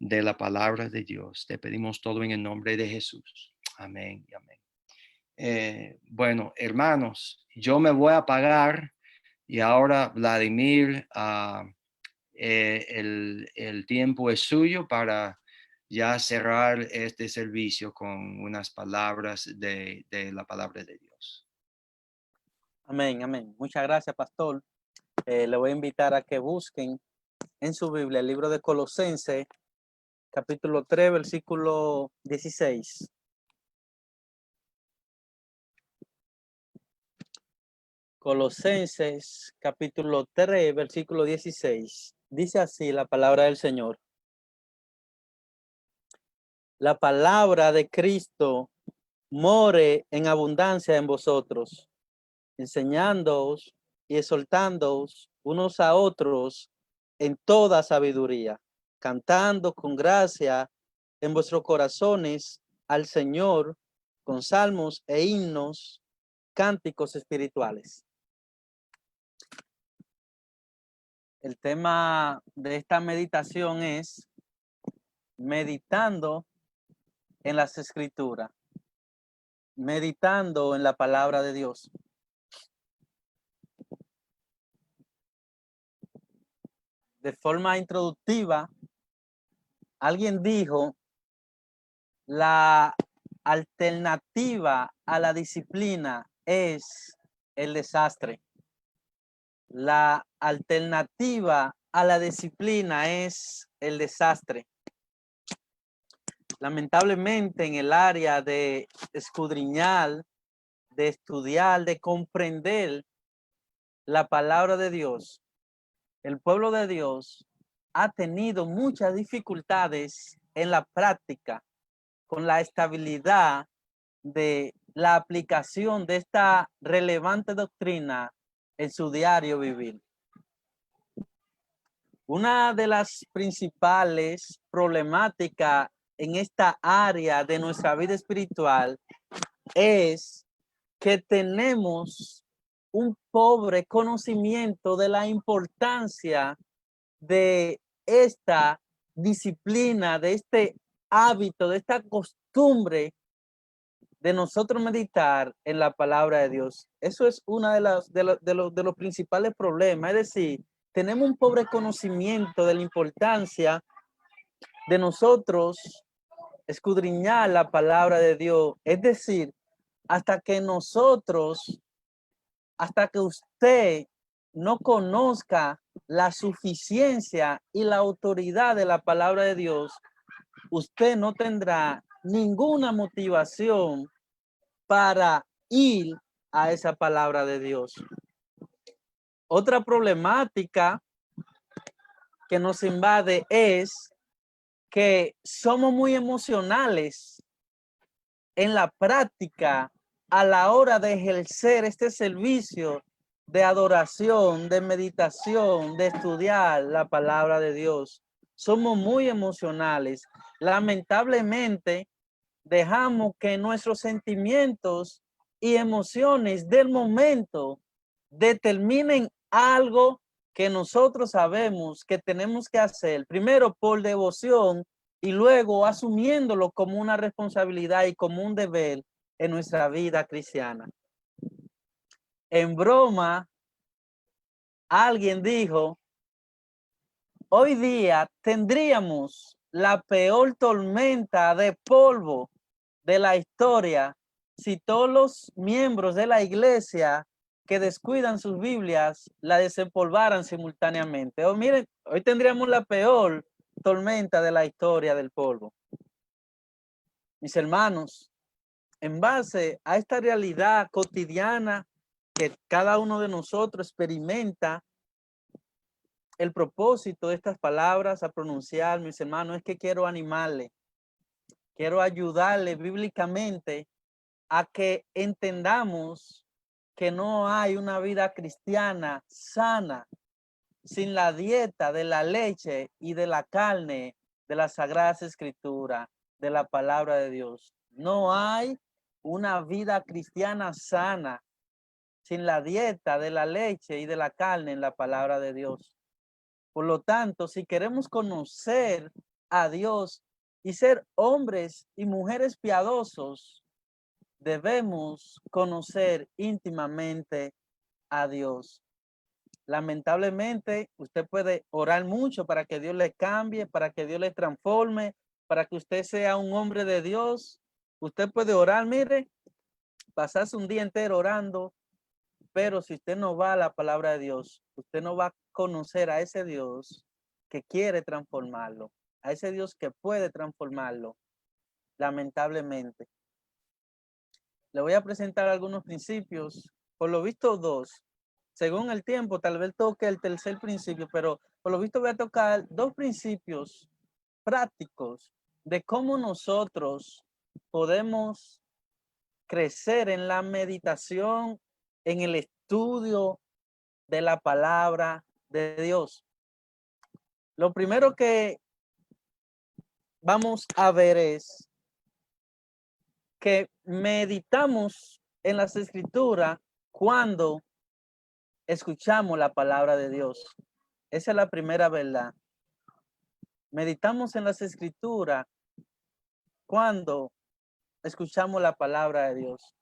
de la palabra de Dios. Te pedimos todo en el nombre de Jesús. Amén y amén. Bueno, hermanos, yo me voy a apagar y ahora Vladimir, el tiempo es suyo para ya cerrar este servicio con unas palabras de la palabra de Dios. Amén, amén. Muchas gracias, pastor. Le voy a invitar a que busquen en su Biblia el libro de Colosenses, capítulo 3, versículo 16. Colosenses, capítulo 3, versículo 16. Dice así la palabra del Señor. La palabra de Cristo more en abundancia en vosotros, enseñándoos y exhortándoos unos a otros en toda sabiduría, cantando con gracia en vuestros corazones al Señor con salmos e himnos, cánticos espirituales. El tema de esta meditación es meditando en las Escrituras, meditando en la palabra de Dios. De forma introductiva, alguien dijo, la alternativa a la disciplina es el desastre. La alternativa a la disciplina es el desastre. Lamentablemente, en el área de escudriñar, de estudiar, de comprender la palabra de Dios, el pueblo de Dios ha tenido muchas dificultades en la práctica con la estabilidad de la aplicación de esta relevante doctrina en su diario vivir. Una de las principales problemáticas en esta área de nuestra vida espiritual es que tenemos un pobre conocimiento de la importancia de esta disciplina, de este hábito, de esta costumbre de nosotros meditar en la palabra de Dios. Eso es uno de los principales problemas. Es decir, tenemos un pobre conocimiento de la importancia de nosotros escudriñar la palabra de Dios. Es decir, hasta que usted no conozca la suficiencia y la autoridad de la palabra de Dios, usted no tendrá ninguna motivación para ir a esa palabra de Dios. Otra problemática que nos invade es que somos muy emocionales en la práctica a la hora de ejercer este servicio de adoración, de meditación, de estudiar la palabra de Dios. Somos muy emocionales. Lamentablemente, dejamos que nuestros sentimientos y emociones del momento determinen algo que nosotros sabemos que tenemos que hacer, primero por devoción y luego asumiéndolo como una responsabilidad y como un deber en nuestra vida cristiana. En broma, alguien dijo, hoy día tendríamos la peor tormenta de polvo de la historia si todos los miembros de la iglesia que descuidan sus Biblias la desempolvaran simultáneamente. Oh, miren, hoy tendríamos la peor tormenta de la historia del polvo. Mis hermanos, en base a esta realidad cotidiana que cada uno de nosotros experimenta, el propósito de estas palabras a pronunciar, mis hermanos, es que quiero animarle, quiero ayudarle bíblicamente a que entendamos que no hay una vida cristiana sana sin la dieta de la leche y de la carne de las Sagradas Escrituras, de la palabra de Dios. No hay una vida cristiana sana sin la dieta de la leche y de la carne en la palabra de Dios. Por lo tanto, si queremos conocer a Dios y ser hombres y mujeres piadosos, debemos conocer íntimamente a Dios. Lamentablemente, usted puede orar mucho para que Dios le cambie, para que Dios le transforme, para que usted sea un hombre de Dios. Usted puede orar, mire, pasarse un día entero orando, pero si usted no va a la palabra de Dios, usted no va a conocer a ese Dios que quiere transformarlo, a ese Dios que puede transformarlo, lamentablemente. Le voy a presentar algunos principios, por lo visto dos. Según el tiempo, tal vez toque el tercer principio, pero por lo visto voy a tocar dos principios prácticos de cómo nosotros podemos crecer en la meditación, en el estudio de la palabra de Dios. Lo primero que vamos a ver es que meditamos en las Escrituras cuando escuchamos la palabra de Dios. Esa es la primera verdad. Meditamos en las Escrituras cuando escuchamos la palabra de Dios.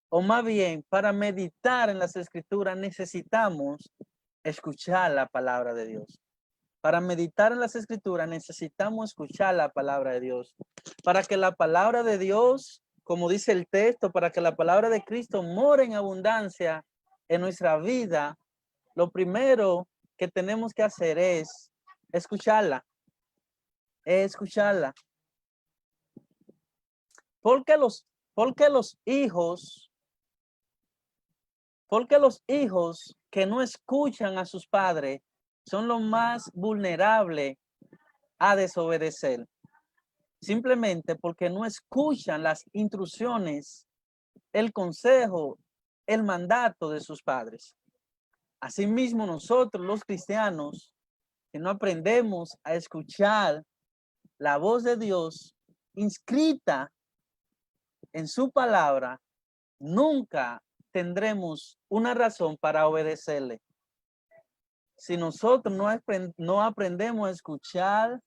O más bien, para meditar en las Escrituras necesitamos escuchar la palabra de Dios. Para meditar en las Escrituras necesitamos escuchar la palabra de Dios. Para que la palabra de Dios, como dice el texto, para que la palabra de Cristo more en abundancia en nuestra vida, lo primero que tenemos que hacer es escucharla. Escucharla. Porque los hijos Porque los hijos que no escuchan a sus padres son los más vulnerables a desobedecer. Simplemente porque no escuchan las instrucciones, el consejo, el mandato de sus padres. Asimismo, nosotros los cristianos, que no aprendemos a escuchar la voz de Dios inscrita en su palabra, nunca tendremos una razón para obedecerle. Si nosotros no aprendemos a escuchar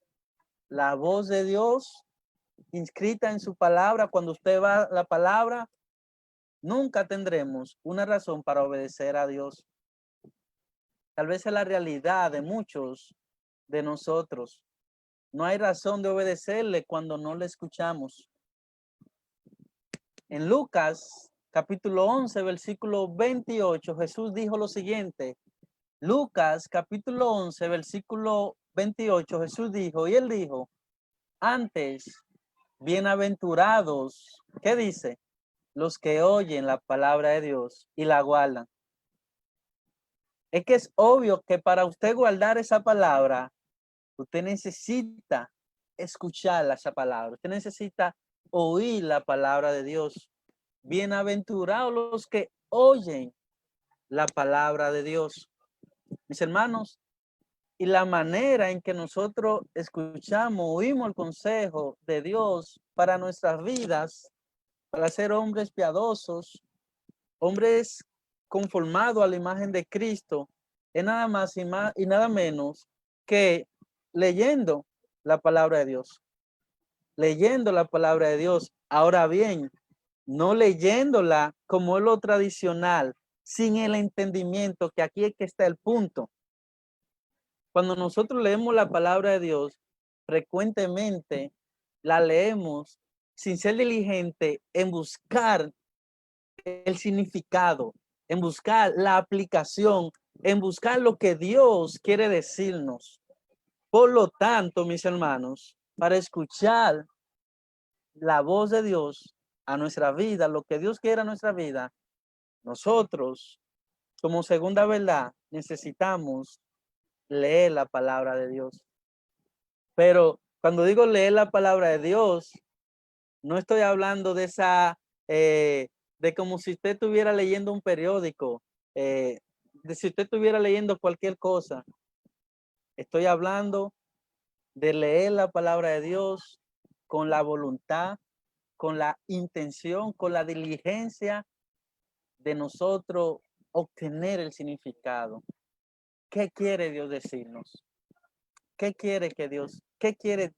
la voz de Dios inscrita en su palabra, cuando usted va a la palabra, nunca tendremos una razón para obedecer a Dios. Tal vez es la realidad de muchos de nosotros. No hay razón de obedecerle cuando no le escuchamos. En Lucas, capítulo 11, versículo 28, Jesús dijo lo siguiente. Lucas, capítulo 11, versículo 28, Jesús dijo, y él dijo, antes, bienaventurados, ¿qué dice? Los que oyen la palabra de Dios y la guardan. Es que es obvio que para usted guardar esa palabra, usted necesita escuchar esa palabra. Usted necesita oír la palabra de Dios. Bienaventurados los que oyen la palabra de Dios. Mis hermanos, y la manera en que nosotros escuchamos, oímos el consejo de Dios para nuestras vidas, para ser hombres piadosos, hombres conformados a la imagen de Cristo, es nada más y nada menos que leyendo la palabra de Dios. Leyendo la palabra de Dios. Ahora bien, no leyéndola como es lo tradicional, sin el entendimiento, que aquí es que está el punto. Cuando nosotros leemos la palabra de Dios, frecuentemente la leemos sin ser diligente en buscar el significado, en buscar la aplicación, en buscar lo que Dios quiere decirnos. Por lo tanto, mis hermanos, para escuchar la voz de Dios a nuestra vida, lo que Dios quiere a nuestra vida, nosotros, como segunda verdad, necesitamos leer la palabra de Dios. Pero cuando digo leer la palabra de Dios, no estoy hablando de esa, de como si usted estuviera leyendo un periódico, de si usted estuviera leyendo cualquier cosa. Estoy hablando de leer la palabra de Dios con la voluntad, con la intención, con la diligencia de nosotros obtener el significado. ¿Qué quiere Dios decirnos? ¿Qué quiere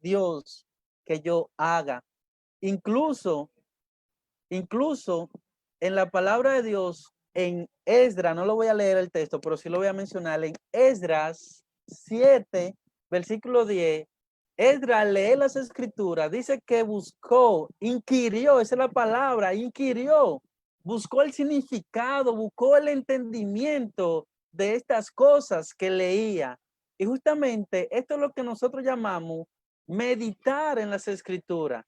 Dios que yo haga? Incluso en la palabra de Dios, en Esdras, no lo voy a leer el texto, pero sí lo voy a mencionar, en Esdras 7, versículo 10, Esdras lee las escrituras, dice que buscó, inquirió, esa es la palabra, inquirió, buscó el significado, buscó el entendimiento de estas cosas que leía. Y justamente esto es lo que nosotros llamamos meditar en las escrituras.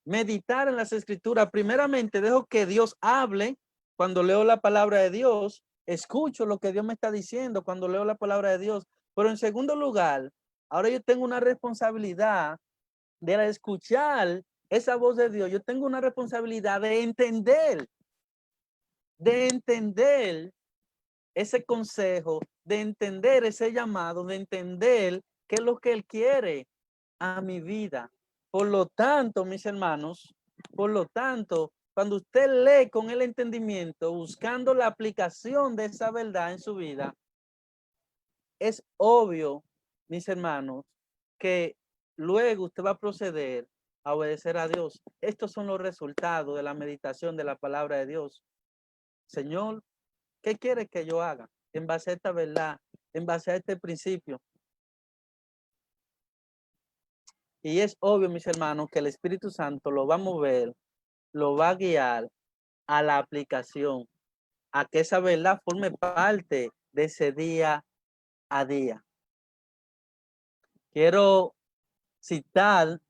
Meditar en las escrituras. Primeramente, dejo que Dios hable cuando leo la palabra de Dios. Escucho lo que Dios me está diciendo cuando leo la palabra de Dios. Pero en segundo lugar, ahora yo tengo una responsabilidad de escuchar esa voz de Dios. Yo tengo una responsabilidad de entender ese consejo, de entender ese llamado, de entender qué es lo que Él quiere a mi vida. Por lo tanto, mis hermanos, cuando usted lee con el entendimiento, buscando la aplicación de esa verdad en su vida, es obvio, mis hermanos, que luego usted va a proceder a obedecer a Dios. Estos son los resultados de la meditación de la palabra de Dios. Señor, ¿qué quiere que yo haga en base a esta verdad, en base a este principio? Y es obvio, mis hermanos, que el Espíritu Santo lo va a mover, lo va a guiar a la aplicación, a que esa verdad forme parte de ese día a día. Quiero citar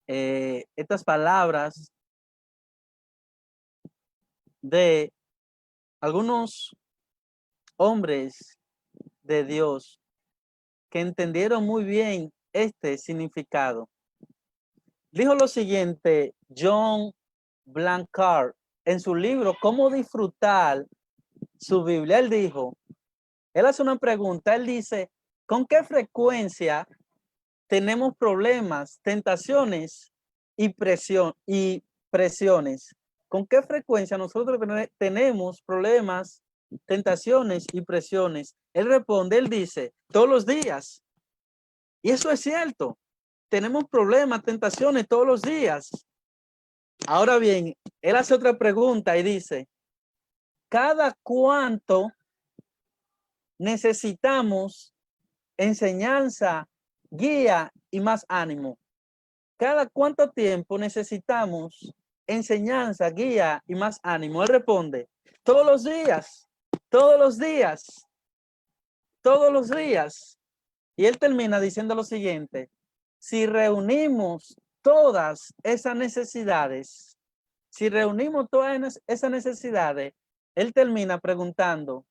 estas palabras de algunos hombres de Dios que entendieron muy bien este significado. Dijo lo siguiente John Blanchard en su libro Cómo disfrutar su Biblia. Él dijo, él hace una pregunta, él dice, ¿con qué frecuencia tenemos problemas, tentaciones y presiones? ¿Con qué frecuencia nosotros tenemos problemas, tentaciones y presiones? Él responde, él dice, todos los días. Y eso es cierto. Tenemos problemas, tentaciones todos los días. Ahora bien, él hace otra pregunta y dice, ¿cada cuánto necesitamos enseñanza, guía y más ánimo? ¿Cada cuánto tiempo necesitamos enseñanza, guía y más ánimo? Él responde, todos los días, todos los días, todos los días. Y él termina diciendo lo siguiente, si reunimos todas esas necesidades, si reunimos todas esas necesidades, él termina preguntando,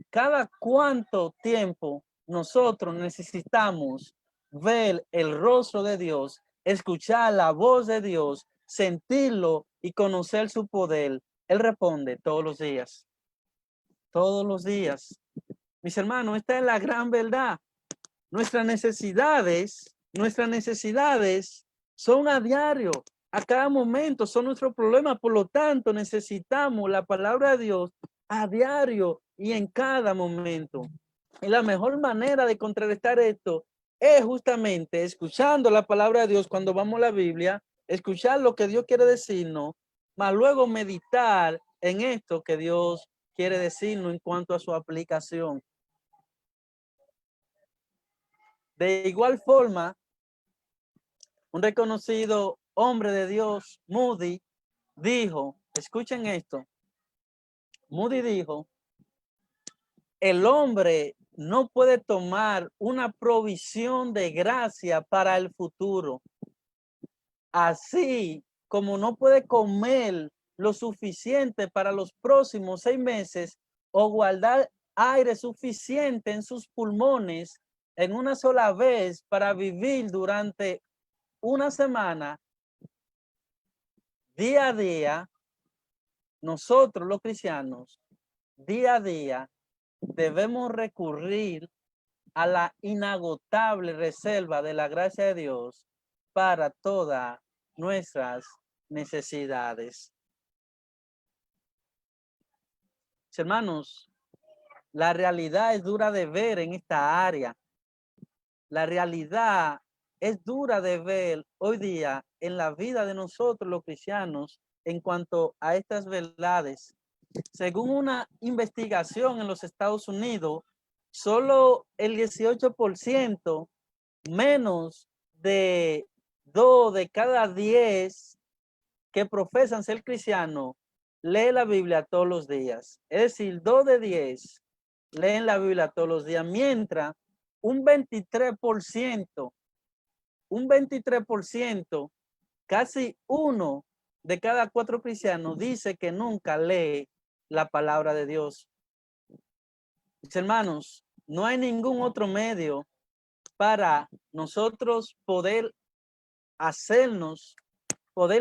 ¿cada cuánto tiempo nosotros necesitamos ver el rostro de Dios, escuchar la voz de Dios, sentirlo y conocer su poder? Él responde, todos los días. Todos los días. Mis hermanos, esta es la gran verdad. Nuestras necesidades son a diario, a cada momento, son nuestros problemas. Por lo tanto, necesitamos la palabra de Dios a diario y en cada momento. Y la mejor manera de contrarrestar esto es justamente escuchando la palabra de Dios cuando vamos a la Biblia, escuchar lo que Dios quiere decirnos, mas luego meditar en esto que Dios quiere decirnos en cuanto a su aplicación. De igual forma, un reconocido hombre de Dios, Moody, dijo, escuchen esto, Moody dijo, el hombre no puede tomar una provisión de gracia para el futuro, así como no puede comer lo suficiente para los próximos 6 meses o guardar aire suficiente en sus pulmones en una sola vez para vivir durante una semana. Día a día, nosotros los cristianos, día a día, debemos recurrir a la inagotable reserva de la gracia de Dios para todas nuestras necesidades. Hermanos, la realidad es dura de ver en esta área. La realidad es dura de ver hoy día en la vida de nosotros los cristianos en cuanto a estas verdades. Según una investigación en los Estados Unidos, solo el 18%, menos de 2 de cada 10 que profesan ser cristianos, lee la Biblia todos los días. Es decir, 2 de 10 leen la Biblia todos los días, mientras un 23%, casi 1 de cada 4 cristianos dice que nunca lee la palabra de Dios. Mis hermanos, no hay ningún otro medio para nosotros poder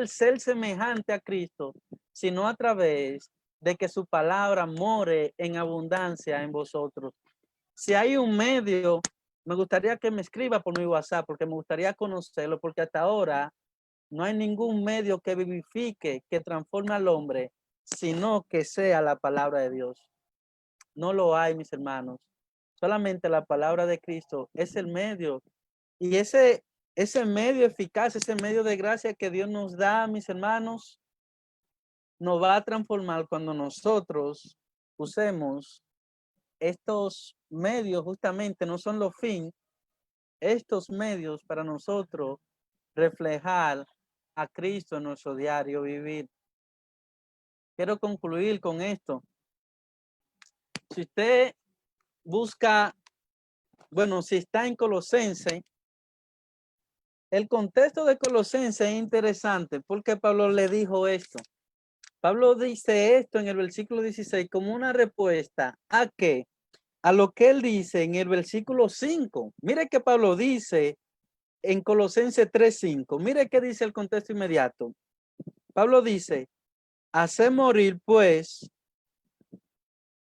ser semejante a Cristo, sino a través de que su palabra more en abundancia en vosotros. Si hay un medio, me gustaría que me escriba por mi WhatsApp, porque me gustaría conocerlo, porque hasta ahora no hay ningún medio que vivifique, que transforme al hombre, sino que sea la palabra de Dios. No lo hay, mis hermanos. Solamente la palabra de Cristo es el medio. Y ese medio eficaz, ese medio de gracia que Dios nos da, mis hermanos, nos va a transformar cuando nosotros usemos estos medios. Justamente no son los fines, estos medios para nosotros reflejar a Cristo en nuestro diario vivir. Quiero concluir con esto. Si usted busca, bueno, si está en Colosenses, el contexto de Colosenses es interesante porque Pablo le dijo esto. Pablo dice esto en el versículo 16 como una respuesta ¿a qué? A lo que él dice en el versículo 5. Mire que Pablo dice en Colosenses 3:5. Mire qué dice el contexto inmediato. Pablo dice, haced morir pues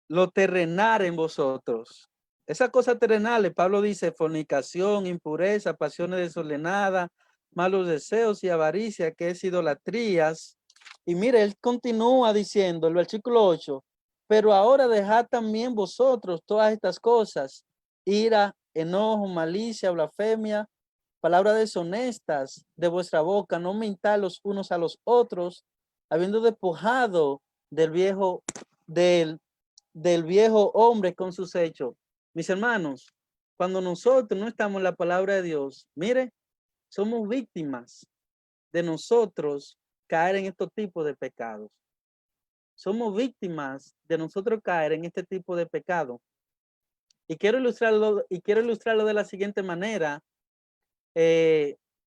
lo terrenal en vosotros. Esas cosas terrenales, Pablo dice, fornicación, impureza, pasiones desordenadas, malos deseos y avaricia, que es idolatrías. Y mire, él continúa diciendo, el versículo 8, pero ahora dejad también vosotros todas estas cosas, ira, enojo, malicia, blasfemia, palabras deshonestas de vuestra boca, no mintáis los unos a los otros, habiendo despojado del viejo hombre con sus hechos. Mis hermanos, cuando nosotros no estamos en la palabra de Dios, mire, somos víctimas de nosotros caer en estos tipos de pecados. Somos víctimas de nosotros caer en este tipo de pecado. Y quiero ilustrarlo de la siguiente manera.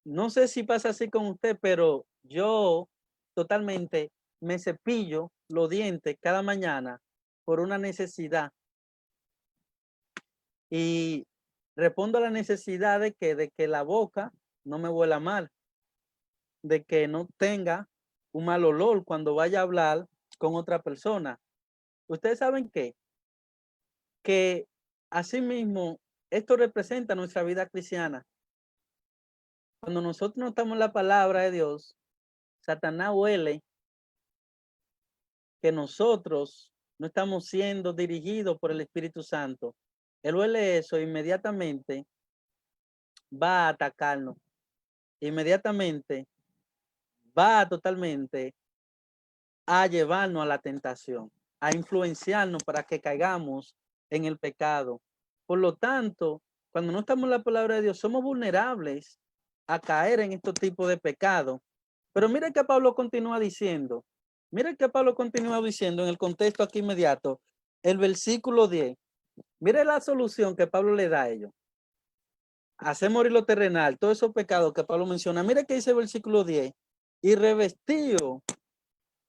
No sé si pasa así con usted, pero yo totalmente me cepillo los dientes cada mañana por una necesidad. Y respondo a la necesidad de que la boca no me huela mal, de que no tenga un mal olor cuando vaya a hablar con otra persona. Ustedes saben que asimismo esto representa nuestra vida cristiana. Cuando nosotros no estamos en la palabra de Dios, Satanás huele que nosotros no estamos siendo dirigidos por el Espíritu Santo. Él huele eso, inmediatamente va a atacarnos. Inmediatamente va totalmente a llevarnos a la tentación, a influenciarnos para que caigamos en el pecado. Por lo tanto, cuando no estamos en la palabra de Dios, somos vulnerables a caer en estos tipos de pecados. Pero mire que Pablo continúa diciendo, mire que Pablo continúa diciendo en el contexto aquí inmediato, el versículo 10. Mire la solución que Pablo le da a ellos. Hacer morir lo terrenal, todos esos pecados que Pablo menciona. Mire que dice el versículo 10. Y revestido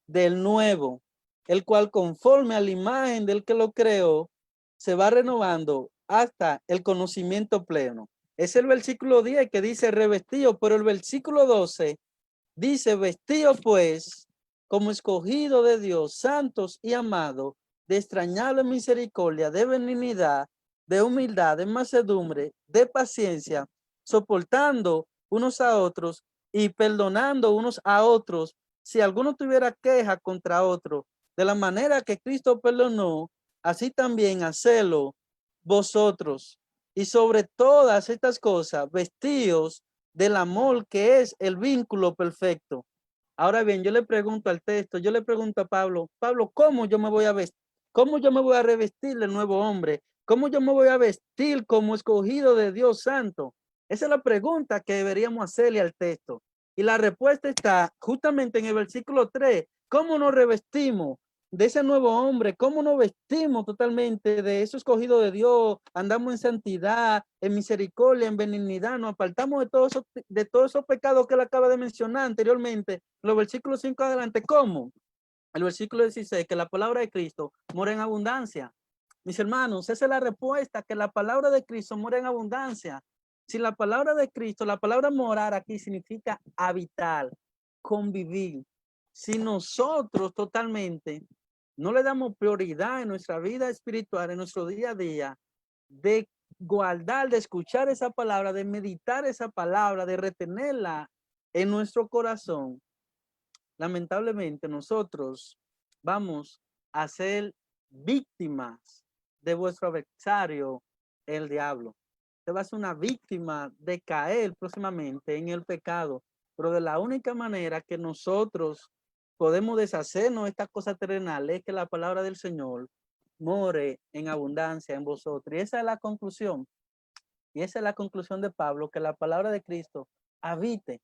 del nuevo, el cual conforme a la imagen del que lo creó, se va renovando hasta el conocimiento pleno. Es el versículo 10 que dice revestido, pero el versículo 12 dice vestido pues como escogido de Dios, santos y amados, de extrañable misericordia, de benignidad, de humildad, de mansedumbre, de paciencia, soportando unos a otros y perdonando unos a otros si alguno tuviera queja contra otro, de la manera que Cristo perdonó, así también hacedlo vosotros. Y sobre todas estas cosas, vestíos del amor que es el vínculo perfecto. Ahora bien, yo le pregunto al texto, yo le pregunto a Pablo, Pablo, ¿cómo yo me voy a vestir? ¿Cómo yo me voy a revestir del nuevo hombre? ¿Cómo yo me voy a vestir como escogido de Dios Santo? Esa es la pregunta que deberíamos hacerle al texto. Y la respuesta está justamente en el versículo 3. ¿Cómo nos revestimos de ese nuevo hombre? ¿Cómo nos vestimos totalmente de eso escogido de Dios? Andamos en santidad, en misericordia, en benignidad, nos apartamos de todos esos pecados que él acaba de mencionar anteriormente, los versículos 5 adelante. ¿Cómo? El versículo 16, que la palabra de Cristo mora en abundancia. Mis hermanos, esa es la respuesta, que la palabra de Cristo mora en abundancia. Si la palabra de Cristo, la palabra morar aquí significa habitar, convivir. Si nosotros totalmente no le damos prioridad en nuestra vida espiritual, en nuestro día a día, de guardar, de escuchar esa palabra, de meditar esa palabra, de retenerla en nuestro corazón, lamentablemente nosotros vamos a ser víctimas de vuestro adversario, el diablo. Usted va a ser una víctima de caer próximamente en el pecado, pero de la única manera que nosotros podemos deshacernos de estas cosas terrenales es que la palabra del Señor more en abundancia en vosotros. Y esa es la conclusión. Y esa es la conclusión de Pablo, que la palabra de Cristo habite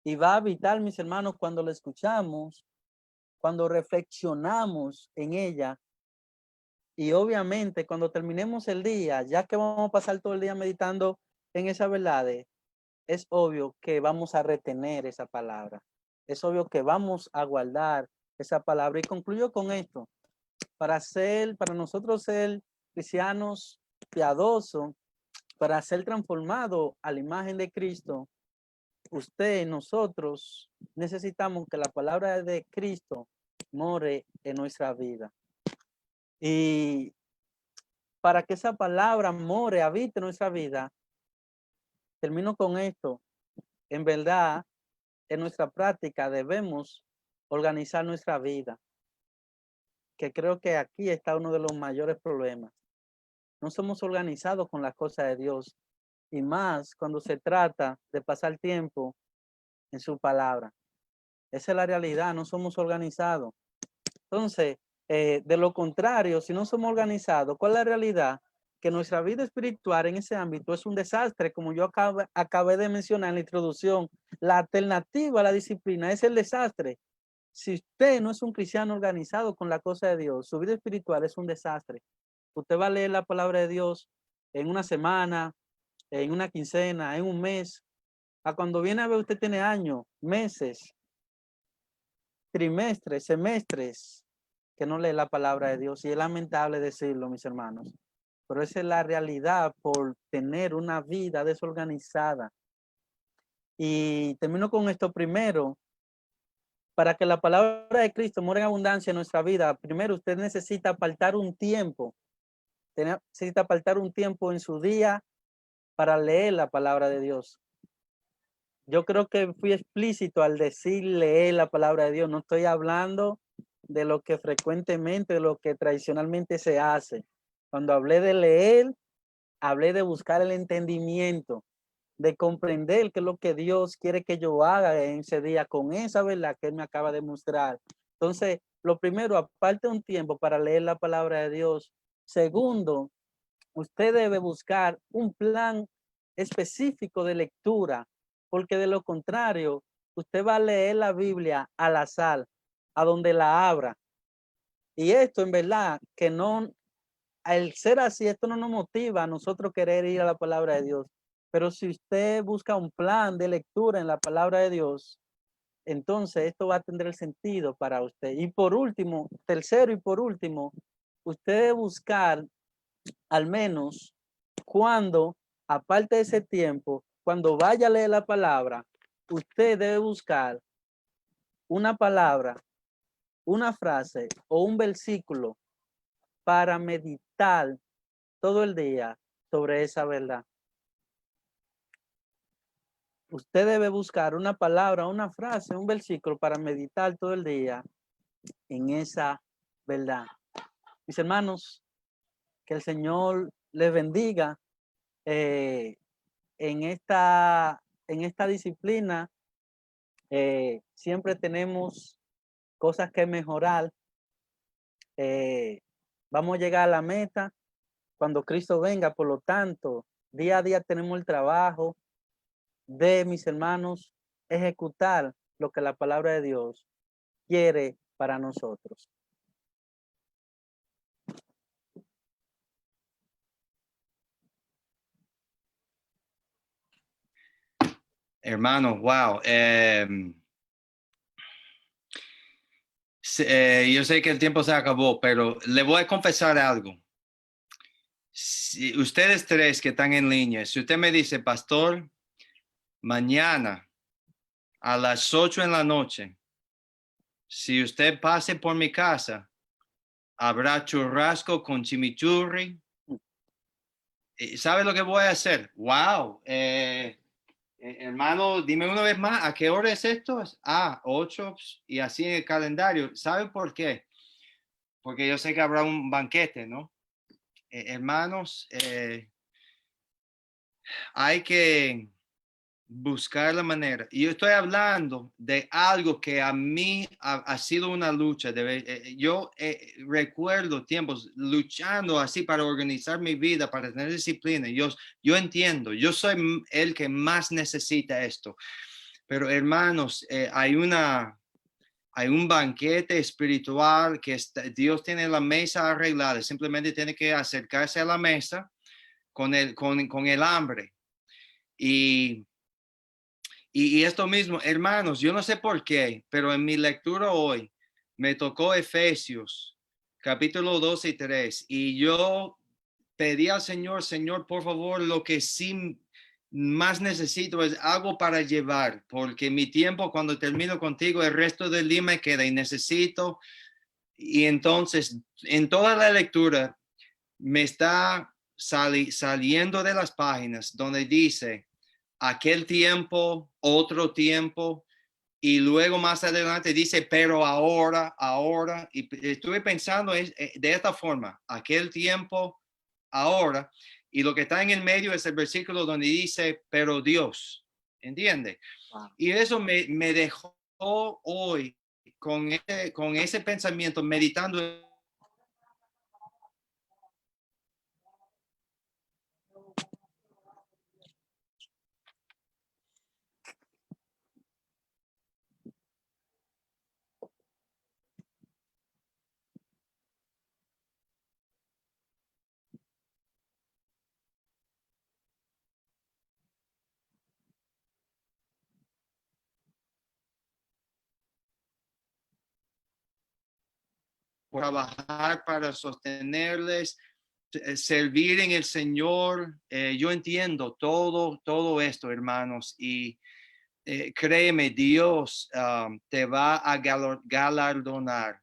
y va a habitar, mis hermanos, cuando la escuchamos, cuando reflexionamos en ella. Y obviamente cuando terminemos el día, ya que vamos a pasar todo el día meditando en esas verdades, es obvio que vamos a retener esa palabra. Es obvio que vamos a guardar esa palabra. Y concluyo con esto. Para nosotros ser cristianos piadosos, para ser transformados a la imagen de Cristo, nosotros necesitamos que la palabra de Cristo more en nuestra vida. Y para que esa palabra more, habite en nuestra vida, termino con esto. En verdad, en nuestra práctica debemos organizar nuestra vida, que creo que aquí está uno de los mayores problemas. No somos organizados con las cosas de Dios, y más cuando se trata de pasar tiempo en su palabra. Esa es la realidad, no somos organizados. Entonces, de lo contrario, si no somos organizados, ¿cuál es la realidad? Que nuestra vida espiritual en ese ámbito es un desastre, como yo acabé de mencionar en la introducción. La alternativa a la disciplina es el desastre. Si usted no es un cristiano organizado con la cosa de Dios, su vida espiritual es un desastre. Usted va a leer la palabra de Dios en una semana, en una quincena, en un mes. A cuando viene a ver, usted tiene años, meses, trimestres, semestres que no lee la palabra de Dios. Y es lamentable decirlo, mis hermanos. Pero esa es la realidad por tener una vida desorganizada. Y termino con esto primero. Para que la palabra de Cristo more en abundancia en nuestra vida, primero usted necesita apartar un tiempo. Necesita apartar un tiempo en su día para leer la palabra de Dios. Yo creo que fui explícito al decir leer la palabra de Dios. No estoy hablando de lo que frecuentemente, de lo que tradicionalmente se hace. Cuando hablé de leer, hablé de buscar el entendimiento, de comprender qué es lo que Dios quiere que yo haga en ese día con esa verdad que Él me acaba de mostrar. Entonces, lo primero, aparte un tiempo para leer la palabra de Dios. Segundo, usted debe buscar un plan específico de lectura, porque de lo contrario, usted va a leer la Biblia al azar, a donde la abra. Y esto en verdad que no, al ser así, esto no nos motiva a nosotros querer ir a la palabra de Dios. Pero si usted busca un plan de lectura en la palabra de Dios, entonces esto va a tener sentido para usted. Y por último, tercero y por último, usted debe buscar al menos cuando, aparte de ese tiempo, cuando vaya a leer la palabra, usted debe buscar una palabra, una frase o un versículo para meditar todo el día sobre esa verdad. Usted debe buscar una palabra, una frase, un versículo para meditar todo el día en esa verdad. Mis hermanos, que el Señor les bendiga en esta disciplina. Siempre tenemos cosas que mejorar. Vamos a llegar a la meta cuando Cristo venga. Por lo tanto, día a día tenemos el trabajo de, mis hermanos, ejecutar lo que la palabra de Dios quiere para nosotros. Hermano, wow. Yo sé que el tiempo se acabó, pero le voy a confesar algo. Si ustedes tres que están en línea, si usted me dice, pastor, mañana a las 8 de la noche, si usted pase por mi casa, habrá churrasco con chimichurri. ¿Sabe lo que voy a hacer? Wow. Hermano, dime una vez más, ¿a qué hora es esto? 8 y así en el calendario. ¿Sabe por qué? Porque yo sé que habrá un banquete, ¿no? Hermanos, hay que buscar la manera. Y yo estoy hablando de algo que a mí ha sido una lucha. Yo recuerdo tiempos luchando así para organizar mi vida, para tener disciplina. Yo entiendo, yo soy el que más necesita esto. Pero hermanos, hay un banquete espiritual que Dios tiene la mesa arreglada. Simplemente tiene que acercarse a la mesa con el hambre. Y esto mismo, hermanos, yo no sé por qué, pero en mi lectura hoy me tocó Efesios, capítulo 2 y 3, y yo pedí al Señor, Señor, por favor, lo que sí más necesito es algo para llevar, porque mi tiempo cuando termino contigo, el resto del día me queda y necesito. Y entonces, en toda la lectura, me está saliendo de las páginas donde dice aquel tiempo, otro tiempo, y luego más adelante dice, pero ahora, y estuve pensando de esta forma, aquel tiempo, ahora, y lo que está en el medio es el versículo donde dice, pero Dios, ¿entiende? Wow. Y eso me dejó hoy con ese pensamiento, meditando. Trabajar para sostenerles, servir en el Señor. Yo entiendo todo esto, hermanos, y créeme, Dios te va a galardonar.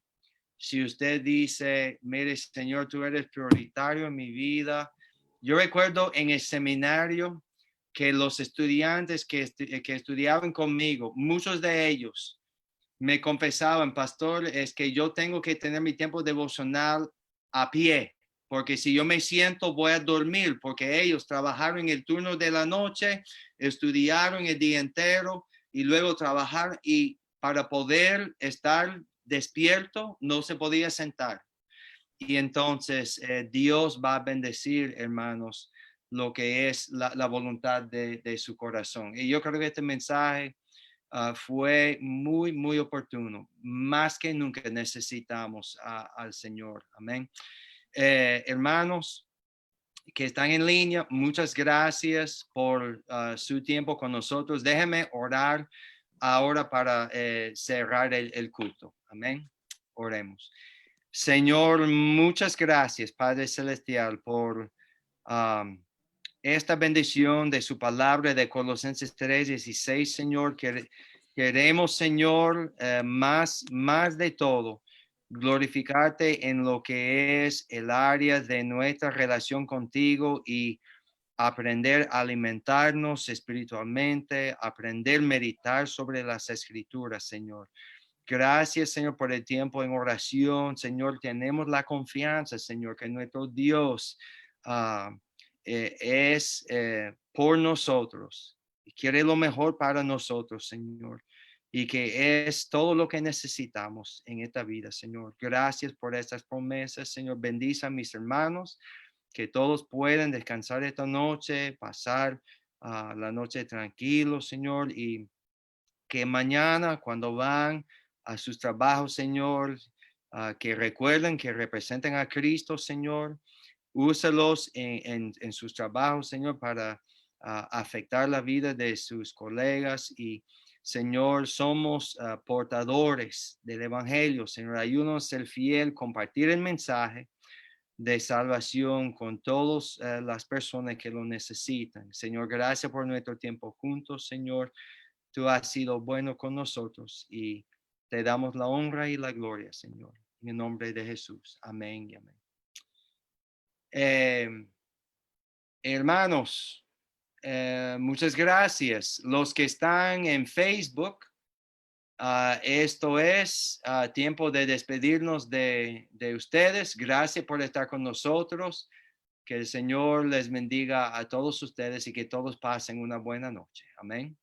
Si usted dice, mire, Señor, tú eres prioritario en mi vida. Yo recuerdo en el seminario que los estudiantes que estudiaban conmigo, muchos de ellos, me confesaban, pastor, es que yo tengo que tener mi tiempo devocional a pie, porque si yo me siento voy a dormir, porque ellos trabajaron en el turno de la noche, estudiaron el día entero y luego trabajar, y para poder estar despierto no se podía sentar. Y entonces Dios va a bendecir, hermanos, lo que es la voluntad de su corazón. Y yo creo que este mensaje fue muy oportuno. Más que nunca necesitamos al Señor. Amén. Hermanos que están en línea, muchas gracias por su tiempo con nosotros. Déjenme orar ahora para cerrar el culto. Amén. Oremos. Señor, muchas gracias, Padre Celestial, por esta bendición de su palabra de Colosenses 3:16, Señor. Queremos, Señor, más de todo, glorificarte en lo que es el área de nuestra relación contigo y aprender a alimentarnos espiritualmente, aprender a meditar sobre las escrituras, Señor. Gracias, Señor, por el tiempo en oración. Señor, tenemos la confianza, Señor, que nuestro Dios es por nosotros y quiere lo mejor para nosotros, Señor, y que es todo lo que necesitamos en esta vida, Señor. Gracias por estas promesas, Señor. Bendice a mis hermanos, que todos puedan descansar esta noche, pasar la noche tranquilo, Señor, y que mañana cuando van a sus trabajos, Señor, que recuerden que representan a Cristo, Señor. Úsalos en sus trabajos, Señor, para afectar la vida de sus colegas. Y, Señor, somos portadores del Evangelio. Señor, ayúdanos a ser fiel, compartir el mensaje de salvación con todas las personas que lo necesitan. Señor, gracias por nuestro tiempo juntos, Señor. Tú has sido bueno con nosotros y te damos la honra y la gloria, Señor. En el nombre de Jesús. Amén y amén. Hermanos, muchas gracias. Los que están en Facebook, esto es tiempo de despedirnos de ustedes. Gracias por estar con nosotros. Que el Señor les bendiga a todos ustedes y que todos pasen una buena noche. Amén.